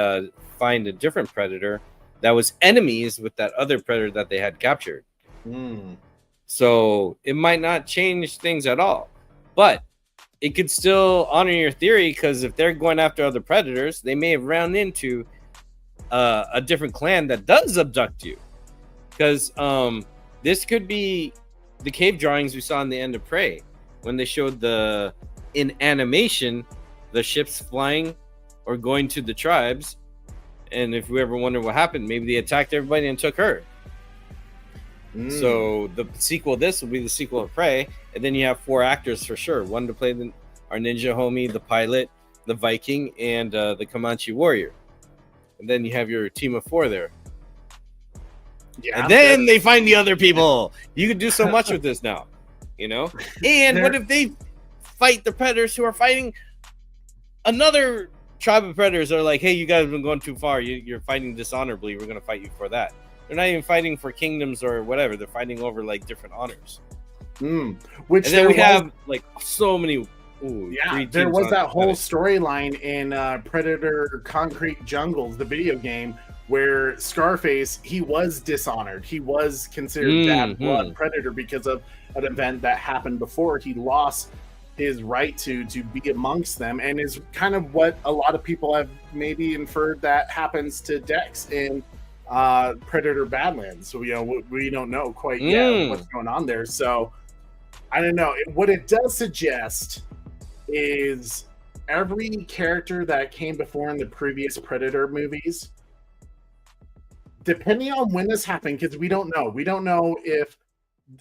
find a different predator that was enemies with that other predator that they had captured. So it might not change things at all. But it could still honor your theory, because if they're going after other predators, they may have run into a different clan that does abduct you. Because this could be the cave drawings we saw in the end of Prey, when they showed in animation, the ships flying or going to the tribes. And if we ever wonder what happened, maybe they attacked everybody and took her. So the sequel, this will be the sequel of Prey, and then you have 4 actors for sure. One to play our ninja homie, the pilot, the Viking, and the Comanche warrior. And then you have your team of 4 there. Yeah, and then they find the other people. You could do so much with this now, And what if they fight the predators who are fighting another tribe of predators? Are like, hey, you guys have been going too far. You're fighting dishonorably. We're going to fight you for that. They're not even fighting for kingdoms or whatever. They're fighting over, like, different honors. Which and then we have, like, so many. There was that whole storyline in Predator Concrete Jungles, the video game, where Scarface, he was dishonored. He was considered bad blood predator because of an event that happened before. He lost his right to be amongst them, and is kind of what a lot of people have maybe inferred that happens to Dex in Predator Badlands. So we don't know quite yet what's going on there. So I don't know. What it does suggest is every character that came before in the previous Predator movies, depending on when this happened, because we don't know if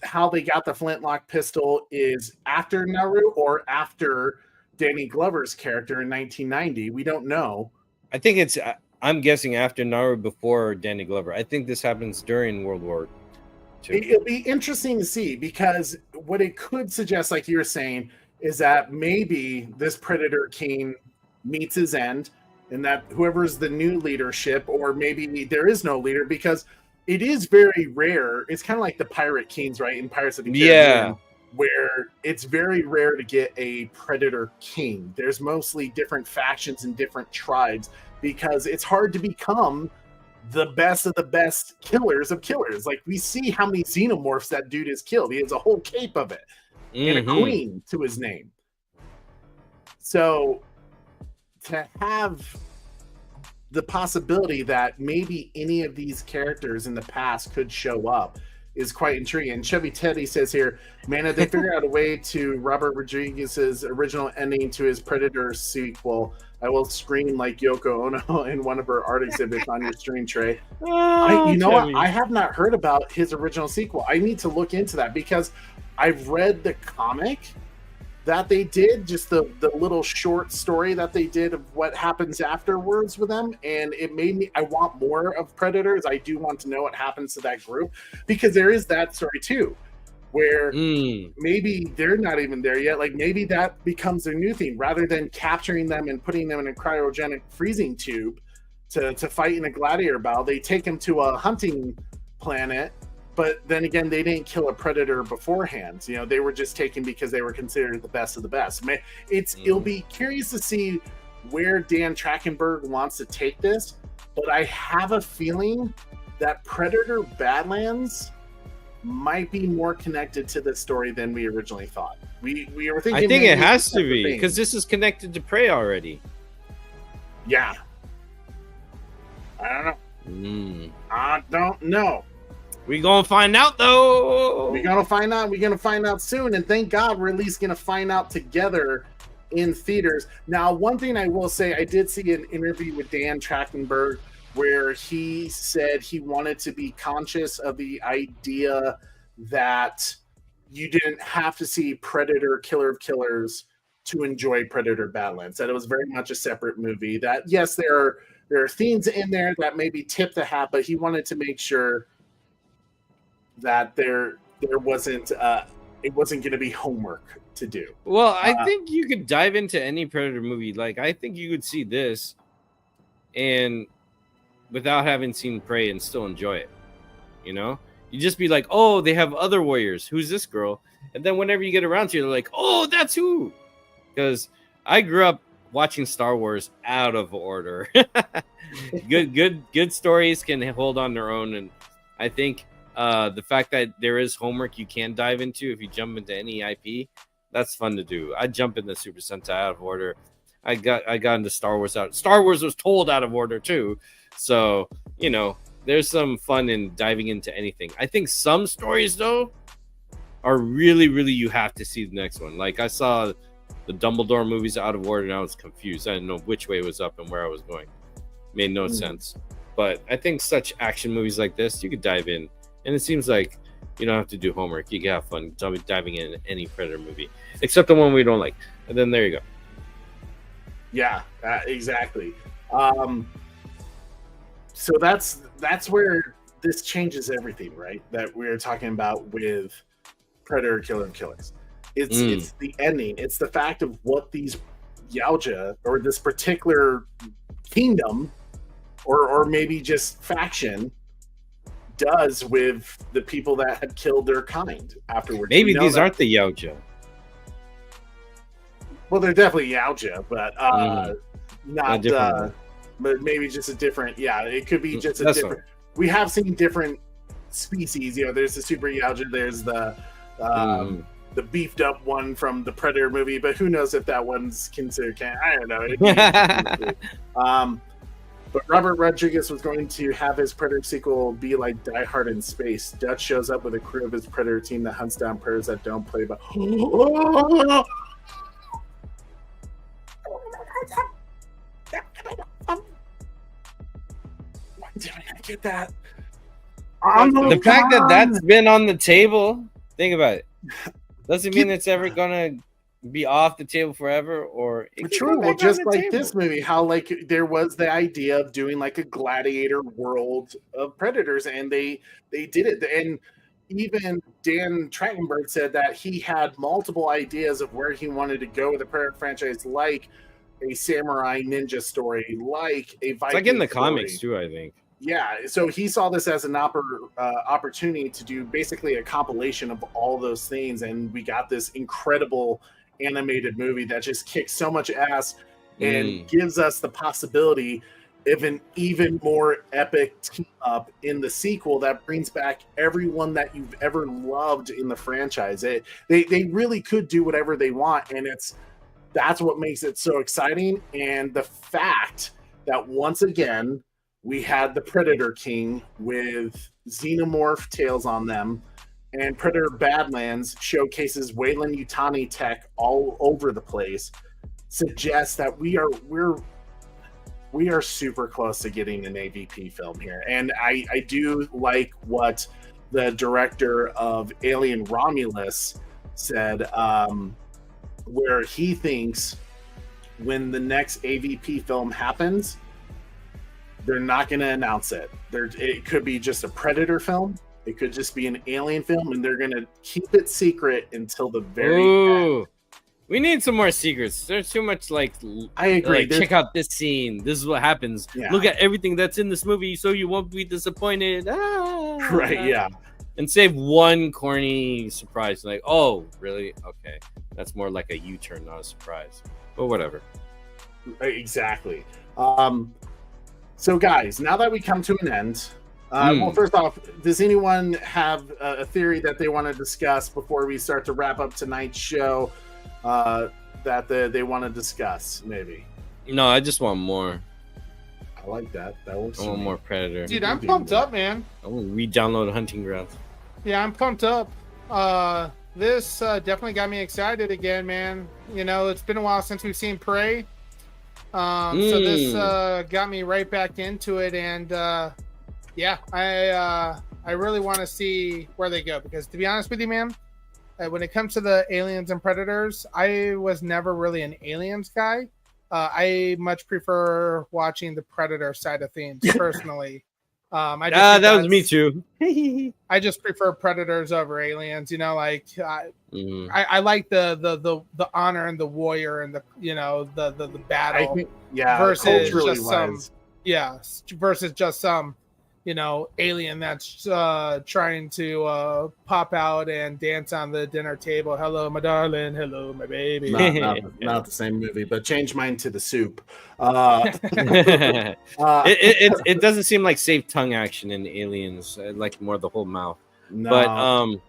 how they got the flintlock pistol is after Naru or after Danny Glover's character in 1990. We don't know. I think I'm guessing after Naru, before Danny Glover. I think this happens during World War II. It'll be interesting to see, because what it could suggest, like you were saying, is that maybe this Predator King meets his end, and that whoever's the new leadership, or maybe there is no leader, because it is very rare. It's kind of like the Pirate Kings, right? In Pirates of the Caribbean, where it's very rare to get a Predator King. There's mostly different factions and different tribes, because it's hard to become the best of the best killers of killers. Like, we see how many xenomorphs that dude has killed. He has a whole cape of it and a queen to his name. So to have the possibility that maybe any of these characters in the past could show up is quite intriguing. And Chevy Teddy says here, man, if they figure out a way to Robert Rodriguez's original ending to his Predator sequel, I will scream like Yoko Ono in one of her art exhibits on your stream, Trey. You know what? I have not heard about his original sequel. I need to look into that, because I've read the comic that they did, just the little short story that they did of what happens afterwards with them, and it made me, I want more of Predators. I do want to know what happens to that group, because there is that story too, where maybe they're not even there yet. Like, maybe that becomes their new thing, rather than capturing them and putting them in a cryogenic freezing tube to fight in a gladiator battle. They take them to a hunting planet, but then again, they didn't kill a predator beforehand. You know, they were just taken because they were considered the best of the best. It'll be curious to see where Dan Trachtenberg wants to take this, but I have a feeling that Predator Badlands might be more connected to this story than we originally thought. We were thinking. I think it has to be, because this is connected to Prey already. Yeah. I don't know. I don't know. We gonna find out, though. We're gonna find out. We're gonna find out soon, and thank God we're at least gonna find out together in theaters. Now, one thing I will say, I did see an interview with Dan Trachtenberg where he said he wanted to be conscious of the idea that you didn't have to see Predator Killer of Killers to enjoy Predator Badlands. That it was very much a separate movie. That, yes, there are themes in there that maybe tip the hat, but he wanted to make sure that there wasn't it wasn't going to be homework to do. Well, I think you could dive into any Predator movie. Like, I think you could see this and without having seen Prey and still enjoy it. You know, you just be like, oh, they have other warriors. Who's this girl? And then whenever you get around to it, they're like, oh, that's who. Because I grew up watching Star Wars out of order. good stories can hold on their own, and I think the fact that there is homework you can dive into if you jump into any IP, that's fun to do. I jump into Super Sentai out of order. I got into Star Wars out. Star Wars was told out of order too. So, you know, there's some fun in diving into anything. I think some stories though are really, really, you have to see the next one. Like, I saw the Dumbledore movies out of order and I was confused. I didn't know which way was up and where I was going. Made no sense. But I think such action movies like this, you could dive in. And it seems like you don't have to do homework. You can have fun diving in any Predator movie, except the one we don't like. And then there you go. Yeah, exactly. So that's where this changes everything, right? That we're talking about with Predator Killer of Killers. It's the ending. It's the fact of what these Yautja, or this particular kingdom, or maybe just faction, does with the people that had killed their kind afterwards. Maybe these aren't the Yautja. Well, they're definitely Yautja, but not but maybe just a different. Yeah, it could be just a different. Right. We have seen different species. You know, there's the Super Yautja. There's the beefed up one from the Predator movie, but who knows if that one's considered canon? I don't know. But Robert Rodriguez was going to have his Predator sequel be like Die Hard in space. Dutch shows up with a crew of his Predator team that hunts down predators that don't play by. Why did I not get that? The fact that that's been on the table, think about it. Doesn't mean it's ever gonna be off the table forever, or it can True. come Well, back just on the like table. this movie, how like there was the idea of doing like a gladiator world of predators, and they did it. And even Dan Trachtenberg said that he had multiple ideas of where he wanted to go with the Predator franchise, like a samurai ninja story, like a Viking. It's like in the story. comics too, I think. Yeah, so he saw this as an opportunity to do basically a compilation of all those things, and we got this incredible animated movie that just kicks so much ass and gives us the possibility of an even more epic team up in the sequel that brings back everyone that you've ever loved in the franchise. They really could do whatever they want, and that's what makes it so exciting. And the fact that once again we had the Predator King with xenomorph tails on them, and Predator Badlands showcases Wayland Yutani tech all over the place, suggests that we are super close to getting an AVP film here. And I do like what the director of Alien Romulus said, where he thinks when the next AVP film happens, they're not going to announce it. It could be just a Predator film. It could just be an Alien film, and they're going to keep it secret until the very end. We need some more secrets. There's too much like. I agree. Like, check out this scene. This is what happens. Yeah. Look at everything that's in this movie, so you won't be disappointed. Right? Yeah. And save one corny surprise. Like, oh, really? Okay, that's more like a U-turn, not a surprise. But whatever. Exactly. So, guys, now that we come to an end, well, first off, does anyone have a theory that they want to discuss before we start to wrap up tonight's show that they want to discuss, maybe? No, I just want more. I like that. That works. I want more Predator. Dude, I'm pumped up, man. I want to re-download Hunting Grounds. Yeah, I'm pumped up. This definitely got me excited again, man. You know, it's been a while since we've seen Prey. So this got me right back into it, and yeah, I really want to see where they go, because to be honest with you, man, when it comes to the aliens and predators, I was never really an aliens guy. I much prefer watching the predator side of things personally. That was me too. I just prefer predators over aliens. You know, like I like the honor and the warrior and the the battle. Versus just versus just some alien that's trying to pop out and dance on the dinner table. Hello, my darling. Hello, my baby. Not the same movie, but change mine to the soup. It doesn't seem like safe tongue action in Aliens. I like more the whole mouth. No.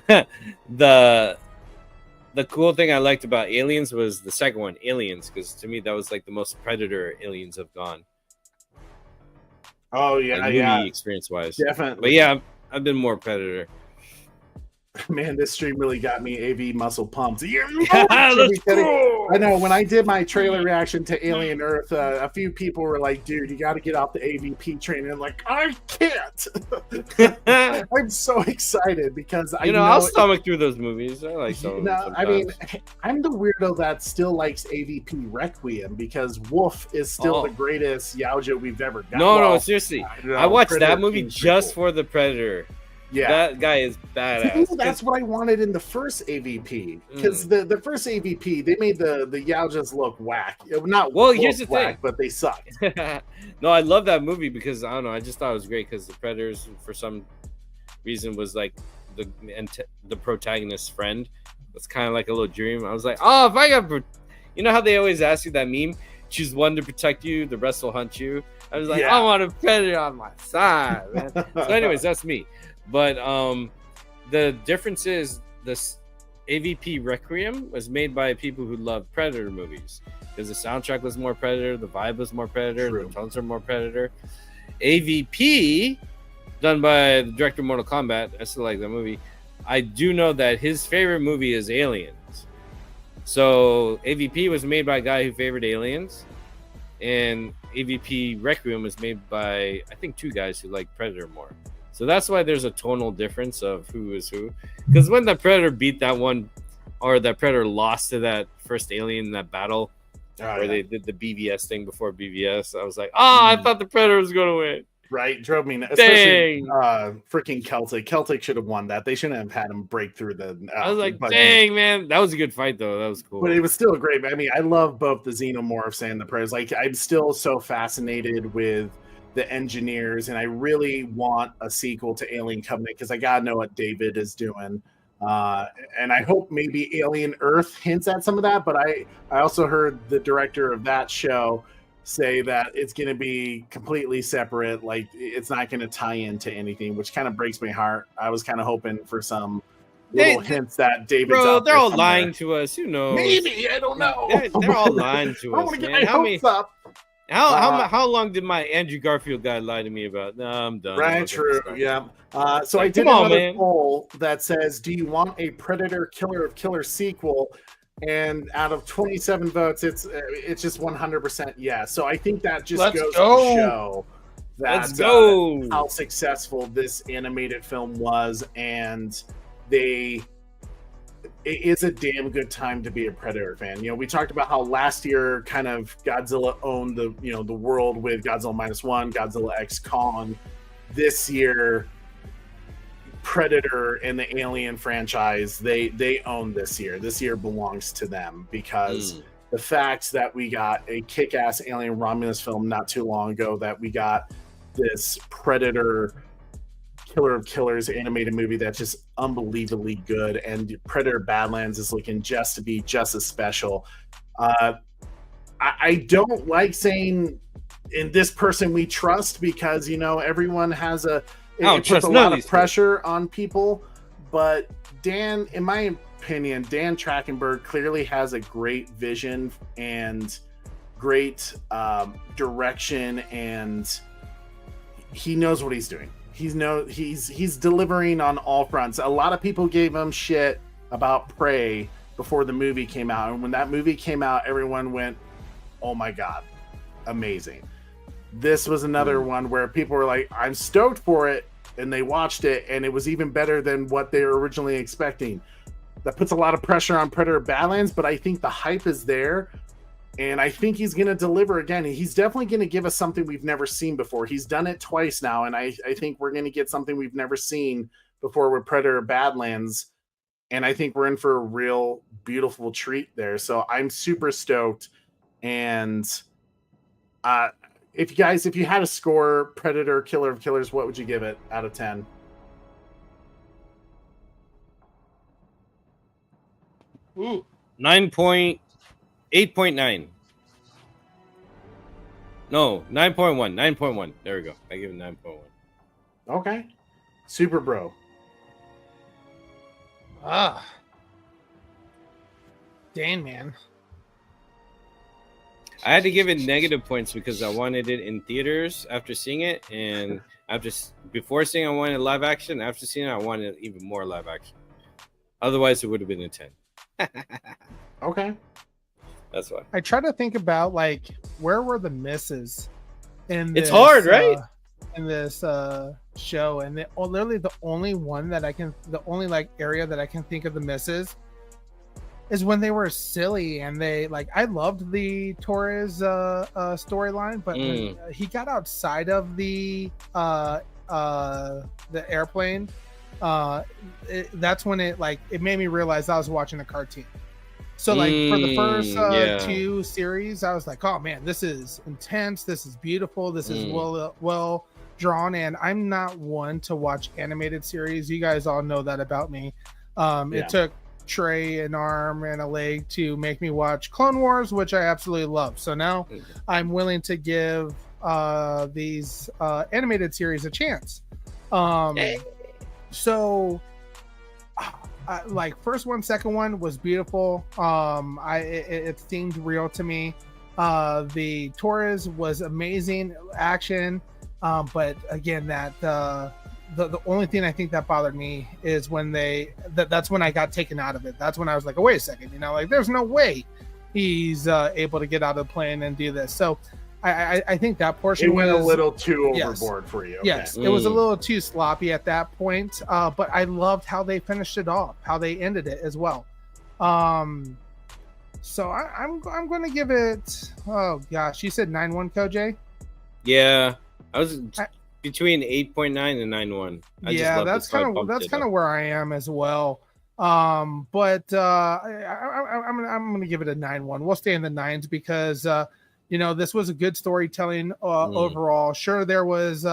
But the cool thing I liked about Aliens was the second one, Aliens, because to me that was like the most Predator aliens have gone. Oh yeah, like, experience wise, definitely. But yeah, I've been more Predator. Man, this stream really got me AV muscle pumped. Let's go! I know when I did my trailer reaction to Alien Earth, a few people were like, "Dude, you got to get off the AVP train." And I'm like, I can't. I'm so excited because I'll stomach through those movies. I like some. I mean, I'm the weirdo that still likes AVP Requiem because Wolf is still the greatest Yaoja we've ever got. No, seriously, I watched that movie just for the Predator. Yeah, that guy is badass. That's what I wanted in the first AVP, because the first AVP they made the Yaojas look whack. Here's the thing, but they sucked. No, I love that movie because I don't know. I just thought it was great because the Predators, for some reason, was like the protagonist's friend. It's kind of like a little dream. I was like, oh, if I got, how they always ask you that meme, choose one to protect you, the rest will hunt you. I was like, I want a Predator on my side, man. So, anyways, that's me. But the difference is this AVP Requiem was made by people who love Predator movies. because the soundtrack was more Predator, the vibe was more Predator, True. the tones are more Predator. AVP, done by the director of Mortal Kombat, I still like that movie. I do know that his favorite movie is Aliens. So AVP was made by a guy who favored Aliens, and AVP Requiem was made by, I think, 2 guys who like Predator more. So that's why there's a tonal difference of who is who. Because when the Predator beat that one, or that Predator lost to that first alien in that battle, where they did the BVS thing before BVS, I was like, I thought the Predator was going to win. Right, drove me nuts. Especially freaking Celtic. Celtic should have won that. They shouldn't have had him break through the. I was like, dang, man, that was a good fight though. That was cool. But it was still great. I mean, I love both the Xenomorphs and the Predators. Like, I'm still so fascinated with the engineers, and I really want a sequel to Alien Covenant because I gotta know what David is doing. And I hope maybe Alien Earth hints at some of that. But I also heard the director of that show say that it's going to be completely separate, like it's not going to tie into anything, which kind of breaks my heart. I was kind of hoping for some little hints that David's bro, out they're there all somewhere. Lying to us. Who knows? Maybe, I don't know. They're all lying to I us. want to get Man. my hopes up. How long did my Andrew Garfield guy lie to me about? No, I'm done. Right, true. Yeah. So I did come on, another man. poll that says, do you want a Predator Killer of Killers sequel? And out of 27 votes, it's just 100% yes. So I think that just goes to show that how successful this animated film was, and it is a damn good time to be a Predator fan. You know, we talked about how last year kind of Godzilla owned the world with Godzilla -1, Godzilla X Kong. This year, Predator and the Alien franchise, they own this year. This year belongs to them because the fact that we got a kick-ass Alien Romulus film not too long ago, that we got this Predator Killer of Killers animated movie that's just unbelievably good, and Predator Badlands is looking just to be just as special. I don't like saying in this person we trust because everyone has it puts a lot of pressure on people, but Dan, in my opinion, Dan Trachtenberg clearly has a great vision and great direction, and he knows what he's doing. He's delivering on all fronts. A lot of people gave him shit about Prey before the movie came out, and when that movie came out, everyone went, "Oh my god, amazing." This was another one where people were like, I'm stoked for it, and they watched it, and it was even better than what they were originally expecting. That puts a lot of pressure on Predator Badlands, but I think the hype is there, and I think he's going to deliver again. He's definitely going to give us something we've never seen before. He's done it twice now, and I think we're going to get something we've never seen before with Predator Badlands, and I think we're in for a real beautiful treat there. So I'm super stoked, and if you had to score Predator Killer of Killers, what would you give it out of 10? Ooh. 8.9. No, 9.1. 9.1. There we go. I give it 9.1. Okay. Super bro. Dan, man. I had to give it negative points because I wanted it in theaters after seeing it, and before seeing it, I wanted live action. After seeing it, I wanted even more live action. Otherwise, it would have been a 10. Okay. That's why. I try to think about where were the misses in this, it's hard, right? In this show, and literally the only area that I can think of the misses is when they were silly, and they I loved the Torres storyline, but when he got outside of the airplane, that's when it made me realize I was watching a cartoon. So for the first 2 series, I was like, oh man, this is intense, this is beautiful, this is well drawn, and I'm not one to watch animated series. You guys all know that about me. It took Trey an arm and a leg to make me watch Clone Wars, which I absolutely love. So now I'm willing to give these animated series a chance. So like first one, second one was beautiful. It seemed real to me. The Torres was amazing action, but again, the only thing I think that bothered me is when that's when I got taken out of it. That's when I was like, oh, wait a second, like there's no way he's able to get out of the plane and do this. So I think that portion went a little too overboard for you. Okay. Yes, it was a little too sloppy at that point. But I loved how they finished it off, how they ended it as well. So I'm going to give it. Oh gosh, you said 9-1, Kojay? Yeah, I was between 8.9 and 9.1. Yeah, that's kind of where I am as well. But I'm going to give it a 9-1. We'll stay in the 9s because this was a good storytelling overall. Sure, there was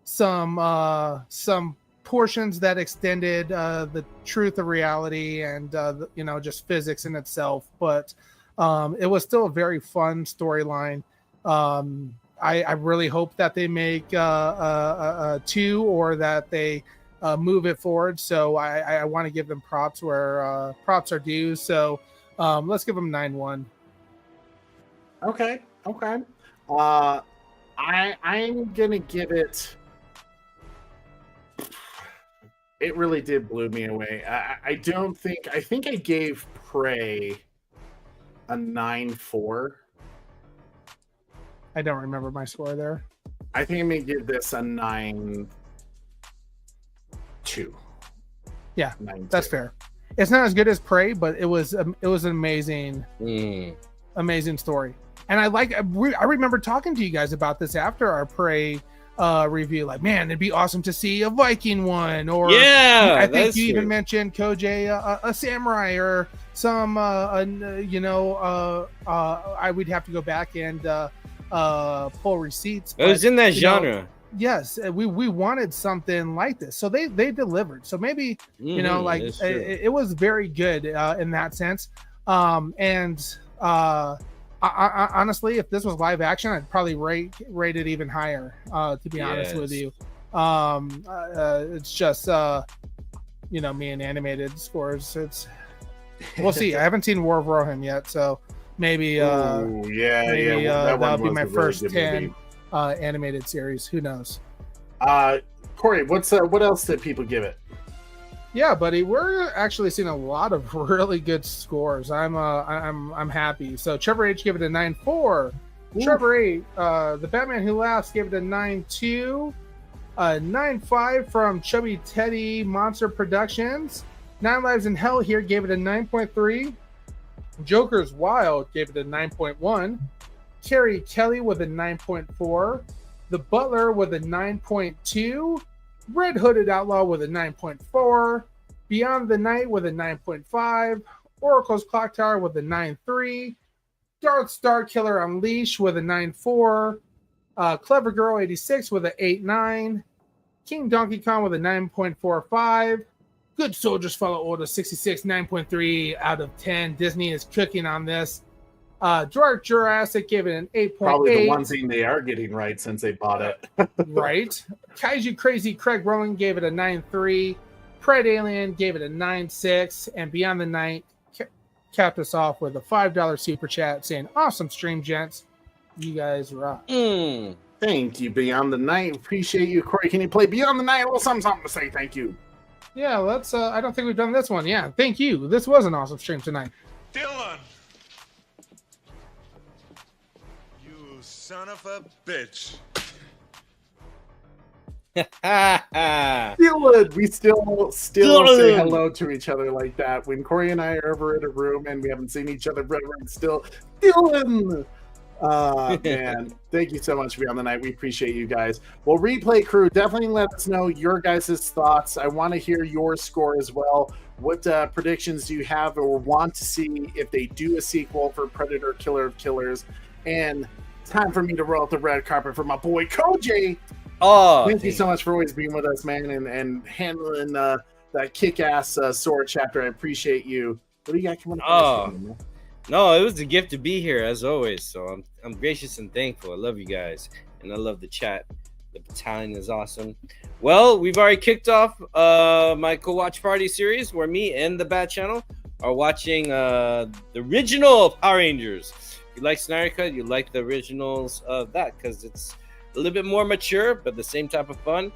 some portions that extended the truth of reality and just physics in itself, but it was still a very fun storyline. I really hope that they make a 2 or that they move it forward. So I want to give them props where props are due. So let's give them 9-1. Okay. I'm gonna give it. It really did blow me away. I think I gave Prey a 9.4. I don't remember my score there. I think I'm gonna give this a 9.2. Yeah, 9.2. That's fair. It's not as good as Prey, but it was an amazing, amazing story. And I remember talking to you guys about this after our Prey review. Like, man, it'd be awesome to see a Viking one, or I think you even mentioned Kojay a samurai or some. We'd have to go back and pull receipts. It was in that genre. Yes, we wanted something like this, so they delivered. So maybe it was very good in that sense. Honestly, if this was live action, I'd probably rate it even higher. To be honest with you, it's just me and animated scores. We'll see. I haven't seen War of Rohan yet, so maybe that'll be my first 10 animated series. Who knows? Corey, what else did people give it? Yeah, buddy, we're actually seeing a lot of really good scores. I'm happy. So Trevor H gave it a 9.4. Trevor 8, the Batman Who Laughs gave it a 9.2. 9.5 from Chubby Teddy Monster Productions. 9 Lives in Hell here gave it a 9.3. Joker's Wild gave it a 9.1. Carrie Kelly with a 9.4. The Butler with a 9.2. Red Hooded Outlaw with a 9.4. Beyond the Night with a 9.5. Oracle's Clock Tower with a 9.3. Dark Star Killer Unleashed with a 9.4. Clever Girl 86 with a 8.9. King Donkey Kong with a 9.45. Good Soldiers Follow Order 66, 9.3 out of 10. Disney is cooking on this. Dark Jurassic gave it an 8.8. Probably the one thing they are getting right since they bought it. Right. Kaiju Crazy Craig Rowland gave it a 9.3. Pred Alien gave it a 9.6. And Beyond the Night capped us off with a $5 super chat saying, awesome stream, gents. You guys rock. Thank you, Beyond the Night. Appreciate you. Corey, can you play Beyond the Night? A little something to say thank you. Yeah, let's. I don't think we've done this one. Yeah, thank you. This was an awesome stream tonight. Dylan! You son of a bitch. Dylan, we still say hello to each other like that. When Corey and I are ever in a room and we haven't seen each other forever, it's still Dylan. Man, thank you so much for being on the night. We appreciate you guys. Well, Replay Crew, definitely let us know your guys' thoughts. I want to hear your score as well. What predictions do you have or want to see if they do a sequel for Predator Killer of Killers? And time for me to roll out the red carpet for my boy Kojay. Thank you so much for always being with us, man, and handling that kick-ass sword chapter. I appreciate you. What do you got coming up? No, it was a gift to be here as always. So I'm gracious and thankful. I love you guys, and I love the chat. The battalion is awesome. Well, we've already kicked off my co-watch party series where me and the Bat Channel are watching the original Power Rangers. If you like Snyder Cut, you like the originals of that because it's a little bit more mature, but the same type of fun.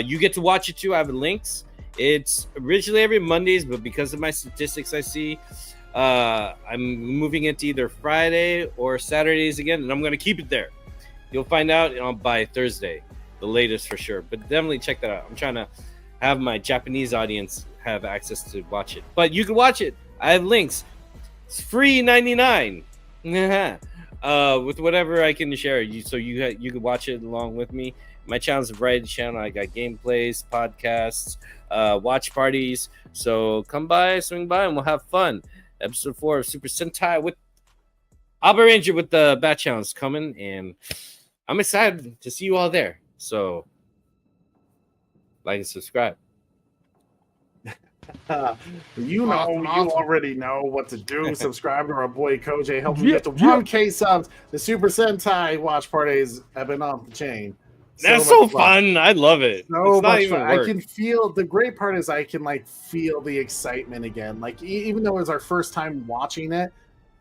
You get to watch it too. I have links. It's originally every Mondays, but because of my statistics I see, I'm moving it to either Friday or Saturdays again, and I'm going to keep it there. You'll find out by Thursday, the latest for sure. But definitely check that out. I'm trying to have my Japanese audience have access to watch it. But you can watch it. I have links. It's free 99. With whatever I can share. You can watch it along with me. My channel's a variety channel. I got gameplays, podcasts, watch parties. So come by, swing by, and we'll have fun. Episode 4 of Super Sentai with Abba Ranger with the Bat Challenge coming, and I'm excited to see you all there. So like and subscribe. You already know what to do. Subscribe to our boy Kojay. Help me get to 1K subs. The Super Sentai watch parties have been off the chain. That's so fun. I love it. So it's not much even fun. work. I can feel the great part is I can feel the excitement again. Like even though it was our first time watching it,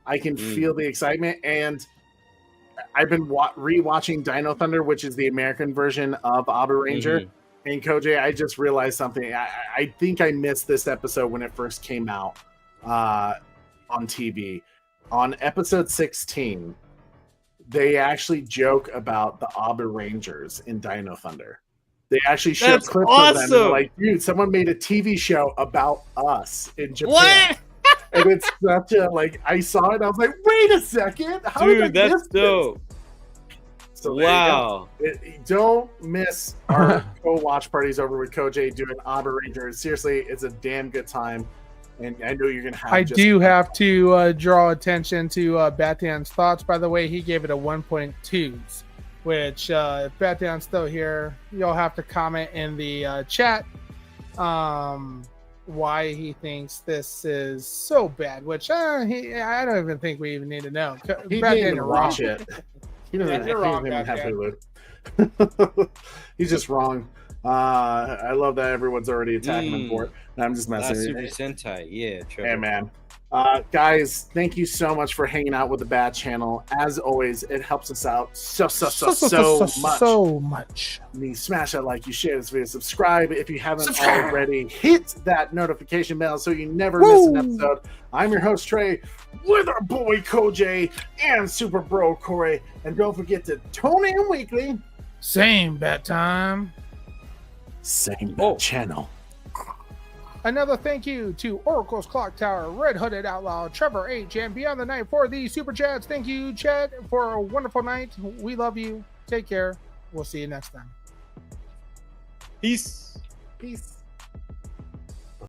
I can feel the excitement. And I've been rewatching Dino Thunder, which is the American version of Abba Ranger. And Kojay, I just realized something. I think I missed this episode when it first came out on TV. On episode 16, they actually joke about the Abba Rangers in Dino Thunder. They actually show clips of them. They're like, dude, someone made a TV show about us in Japan. What? And it's such a I saw it. I was like, wait a second, how did I that's miss dope. This? So wow! Don't miss our co-watch parties over with Kojay doing Abba Rangers. Seriously, it's a damn good time. And I know you're gonna have. I do have to draw attention to Batman's thoughts. By the way, he gave it a 1.2, which if Batman's still here, you'll have to comment in the chat why he thinks this is so bad. Which I don't even think we even need to know. He didn't even watch it. He doesn't even have Hulu. He's just wrong. I love that everyone's already attacking him for it. I'm just messing with you. Super Sentai, yeah. Trevor. Hey, man. Guys, thank you so much for hanging out with the Bat Channel. As always, it helps us out so much. You smash that like, you share this video, subscribe if you haven't already. Hit that notification bell so you never miss an episode. I'm your host, Trey, with our boy Kojay and Super Bro Corey. And don't forget to tune in weekly. Same bat time. Same Bat Channel. Another thank you to Oracle's Clock Tower, Red Hooded Outlaw, Trevor H, and Beyond the Night for the Super Chats. Thank you, Chad, for a wonderful night. We love you. Take care. We'll see you next time. Peace. Peace.